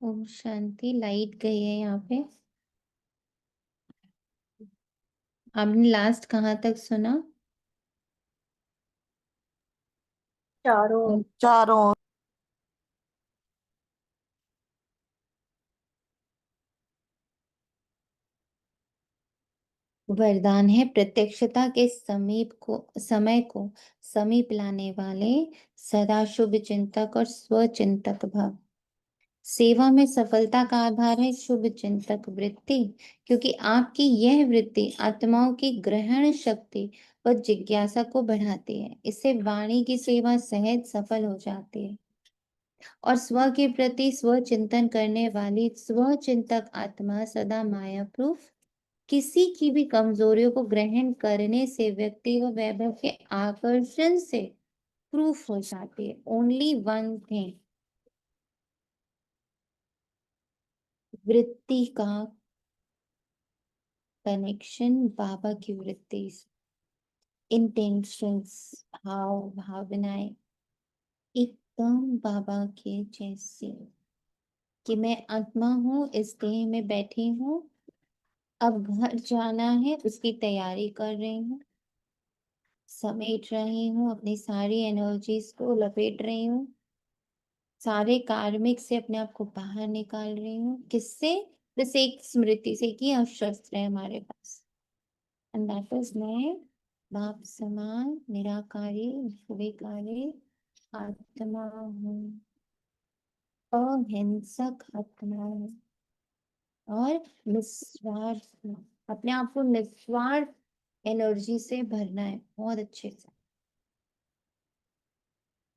ओम शांति। लाइट गई है यहाँ पे। आपने लास्ट कहाँ तक सुना? चारों चारों वरदान है प्रत्यक्षता के समय को समीप लाने वाले सदा शुभ चिंतक और स्वचिंतक भव। सेवा में सफलता का आधार है शुभ चिंतक वृत्ति, क्योंकि आपकी यह वृत्ति आत्माओं की ग्रहण शक्ति व जिज्ञासा को बढ़ाती है। इससे वाणी की सेवा सहज सफल हो जाती है और स्व के प्रति स्व चिंतन करने वाली स्वचिंतक आत्मा सदा माया प्रूफ, किसी की भी कमजोरियों को ग्रहण करने से व्यक्ति व वैभव के आकर्षण से प्रूफ हो जाती है। ओनली वन थिंग, वृत्ति का कनेक्शन बाबा की वृत्ति, इंटेंशंस, भावनाएं एकदम बाबा के जैसे, कि मैं आत्मा हूँ, इस देह में बैठी हूँ, अब घर जाना है, उसकी तैयारी कर रही हूँ, समेट रही हूँ, अपनी सारी एनर्जीज को लपेट रही हूँ, सारे कार्मिक से अपने आप को बाहर निकाल रही हूँ। किससे? बस एक स्मृति से कि शस्त्र है हमारे पास, एंड दैट इज मैं बाप समान निराकारी निर्विकारी आत्मा हूँ, अहिंसक आत्मा हूँ और निस्वार्थ हूँ। अपने आप को निस्वार्थ एनर्जी से भरना है बहुत अच्छे से।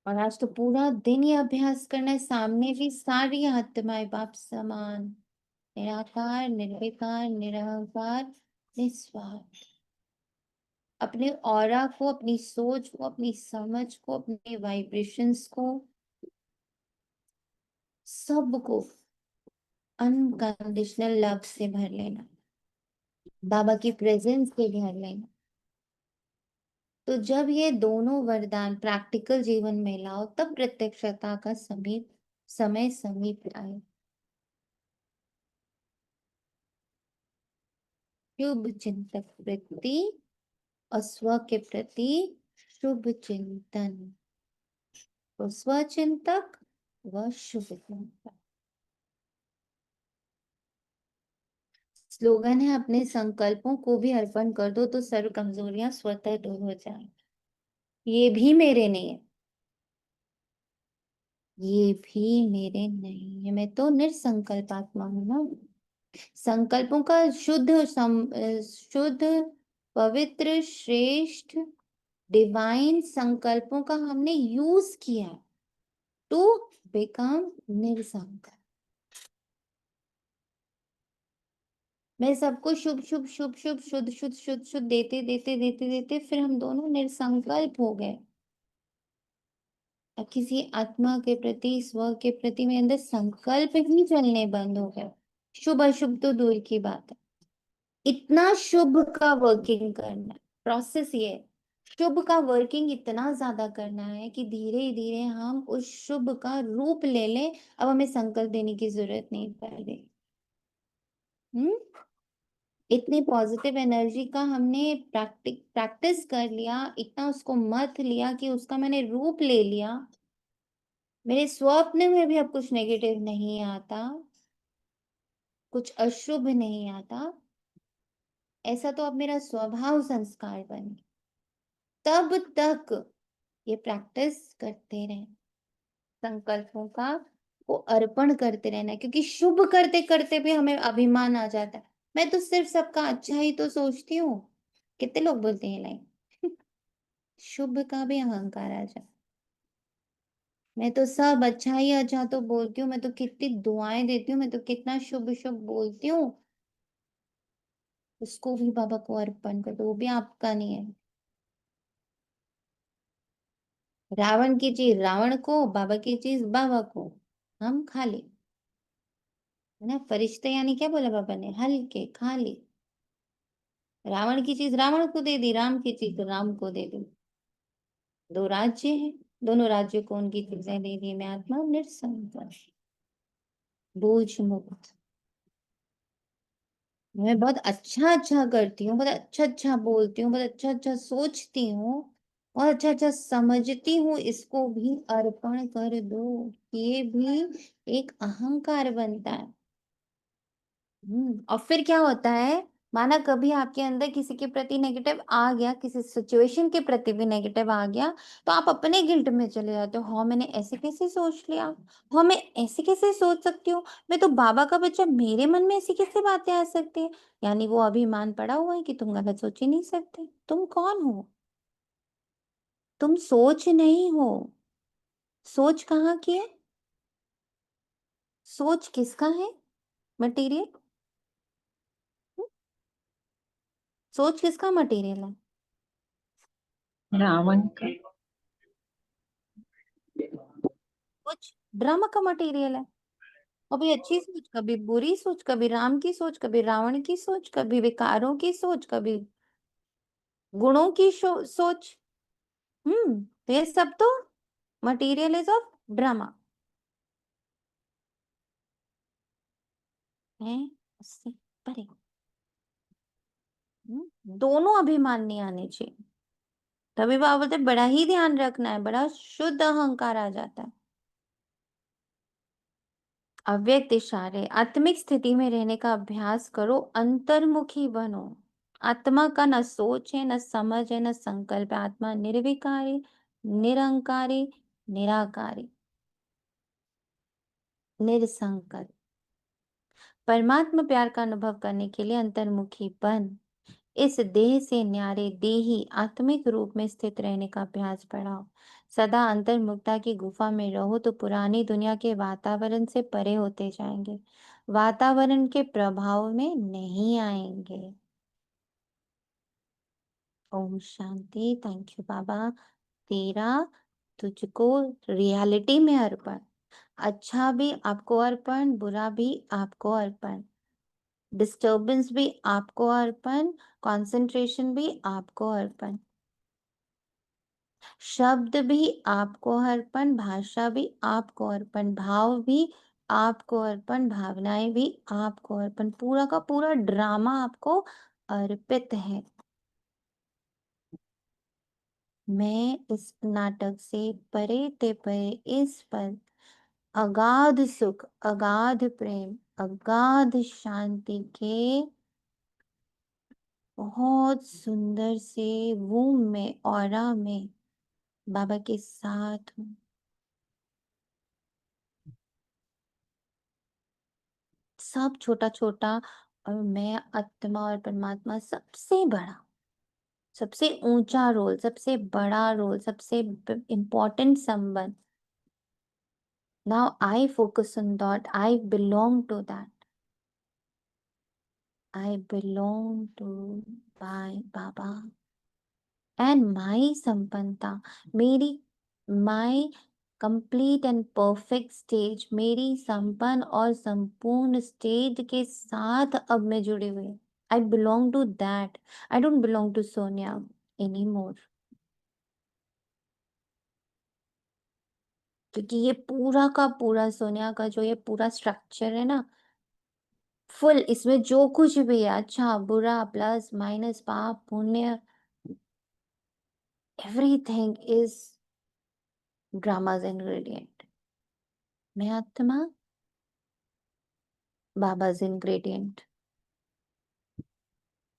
और आज तो पूरा दिन ये अभ्यास करना है। सामने भी सारी आत्माएं बाप समान निराकार निर्विकार निरहंकार निस्वार्थ, अपने ऑरा को, अपनी सोच को, अपनी समझ को, अपने वाइब्रेशंस को सबको अनकंडीशनल लव से भर लेना, बाबा की प्रेजेंस से भर लेना। तो जब ये दोनों वरदान प्रैक्टिकल जीवन में लाओ, तब प्रत्यक्षता का समय समीप आए। शुभ चिंतक वृत्ति और स्व के प्रति शुभ चिंतन, तो स्वचिंतक व शुभ चिंतक। स्लोगन है, अपने संकल्पों को भी अर्पण कर दो तो सर्व कमजोरियां स्वतः दूर हो जाए। ये भी मेरे नहीं है, ये भी मेरे नहीं है, मैं तो निरसंकल्प आत्मा हूं ना। संकल्पों का शुद्ध पवित्र श्रेष्ठ डिवाइन संकल्पों का हमने यूज किया टू बिकम निरसंकल्प। मैं सबको शुभ शुभ शुभ शुभ शुद्ध शुद्ध शुद्ध शुद्ध देते देते देते देते फिर हम दोनों निरसंकल्प हो गए। अब किसी आत्मा के प्रति स्व के प्रति मेरे अंदर संकल्प ही चलने बंद हो गए। शुभ अशुभ तो दूर की बात है, इतना शुभ का वर्किंग करना है। प्रोसेस ये है, शुभ का वर्किंग इतना ज्यादा करना है कि धीरे धीरे हम उस शुभ का रूप ले लें। अब हमें संकल्प देने की जरूरत नहीं पड़ रही। इतनी पॉजिटिव एनर्जी का हमने प्रैक्टिस कर लिया, इतना उसको मत लिया कि उसका मैंने रूप ले लिया। मेरे स्वप्न में भी अब कुछ नेगेटिव नहीं आता, कुछ अशुभ नहीं आता। ऐसा तो अब मेरा स्वभाव संस्कार बन गया। तब तक ये प्रैक्टिस करते रहे, संकल्पों का को अर्पण करते रहना, क्योंकि शुभ करते करते भी हमें अभिमान आ जाता है। मैं तो सिर्फ सबका अच्छा ही तो सोचती हूँ। कितने लोग बोलते हैं लाइन शुभ का भी अहंकार आ जाता। मैं तो सब अच्छा ही अच्छा तो बोलती हूँ, मैं तो कितनी दुआएं देती हूँ, मैं तो कितना शुभ शुभ बोलती हूँ। उसको भी बाबा को अर्पण कर दो, वो भी आपका नहीं है। रावण की चीज रावण को, बाबा की चीज बाबा को, हम खाली है ना। फरिश्ते यानी क्या बोला बाबा ने, हल्के खाली। रावण की चीज रावण को दे दी, राम की चीज राम को दे दी। दो राज्य हैं, दोनों राज्यों को उनकी चीजें दे दी। मैं आत्मा निरसंकल्प, बोझ मुक्त। मैं बहुत अच्छा अच्छा करती हूँ, बहुत अच्छा अच्छा बोलती हूँ, बहुत अच्छा अच्छा सोचती हूँ और अच्छा अच्छा समझती हूँ। इसको भी अर्पण कर दो, ये भी एक अहंकार बनता है। और फिर क्या होता है, माना कभी आपके अंदर किसी के प्रति नेगेटिव आ गया, किसी सिचुएशन के प्रति भी नेगेटिव आ गया, तो आप अपने गिल्ट में चले जाते हो। हाँ मैंने ऐसे कैसे सोच लिया, हाँ मैं ऐसे कैसे सोच सकती हूँ, मैं तो बाबा का बच्चा, मेरे मन में ऐसी कैसे बातें आ सकती है। यानी वो अभिमान पड़ा हुआ है कि तुम गलत सोच ही नहीं सकते। तुम कौन हो, तुम सोच नहीं हो। सोच कहाँ की है, सोच किसका है, मटेरियल। सोच किसका मटेरियल है, रावण का। कुछ ड्रामा का मटेरियल है। कभी अच्छी सोच, कभी बुरी सोच, कभी राम की सोच, कभी रावण की सोच, कभी विकारों की सोच, कभी गुणों की सोच। तो ये सब तो मटेरियल इज ऑफ ड्रामा है, उससे परे। दोनों अभिमान नहीं आने चाहिए। तभी बाबा बोलते बड़ा ही ध्यान रखना है, बड़ा शुद्ध अहंकार आ जाता है। अव्यक्त इशारे, आत्मिक स्थिति में रहने का अभ्यास करो, अंतर्मुखी बनो। आत्मा का न सोच है, न समझ है, न संकल्प है। आत्मा निर्विकारी, निरंकारी, निराकारी, निरसंकल्प। परमात्मा प्यार का अनुभव करने के लिए अंतर्मुखी बन इस देह से न्यारे देही आत्मिक रूप में स्थित रहने का अभ्यास बढ़ाओ। सदा अंतर्मुखता की गुफा में रहो तो पुरानी दुनिया के वातावरण से परे होते जाएंगे, वातावरण के प्रभाव में नहीं आएंगे। ओम शांति। थैंक यू बाबा। तेरा तुझको रियलिटी में अर्पण। अच्छा भी आपको अर्पण, बुरा भी आपको अर्पण, डिस्टर्बेंस भी आपको अर्पण, कंसंट्रेशन भी आपको अर्पण, शब्द भी आपको अर्पण, भाषा भी आपको अर्पण, भाव भी आपको अर्पण, भावनाएं भी आपको अर्पण, पूरा का पूरा ड्रामा आपको अर्पित है। मैं इस नाटक से परे ते परे इस पर अगाध सुख, अगाध प्रेम, अगाध शांति के बहुत सुंदर से वूम में, ऑरा में बाबा के साथ हूँ। सब छोटा छोटा, और मैं आत्मा और परमात्मा सबसे बड़ा, सबसे ऊंचा रोल, सबसे बड़ा रोल, सबसे इम्पोर्टेंट संबंध। Now I focus on that, I belong to that, I belong to my Baba and my संपन्नता, मेरी my complete and perfect stage, मेरी संपन्न और संपूर्ण स्टेज के साथ अब मैं जुड़ी हुई। I belong to that. I don't belong to Sonia anymore. क्योंकि ये पूरा का पूरा सोनिया का जो ये पूरा स्ट्रक्चर है ना, फुल, इसमें जो कुछ भी है, अच्छा बुरा, प्लस माइनस, पाप पुण्य, everything is ड्रामा's ingredient. मैं आत्मा, बाबा's ingredient.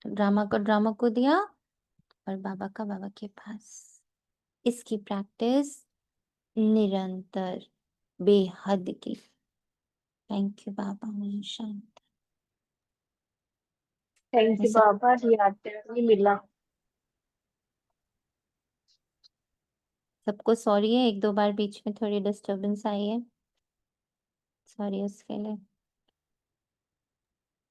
तो ड्रामा का ड्रामा को दिया और बाबा का बाबा के पास। इसकी प्रैक्टिस निरंतर, बेहद की। थैंक यू बाबा, मैं शांत। थैंक मैं यू सब, बाबा, रियलिटी मिला। सबको सॉरी है, एक दो बार बीच में थोड़ी डिस्टरबेंस आई है, सॉरी उसके लिए।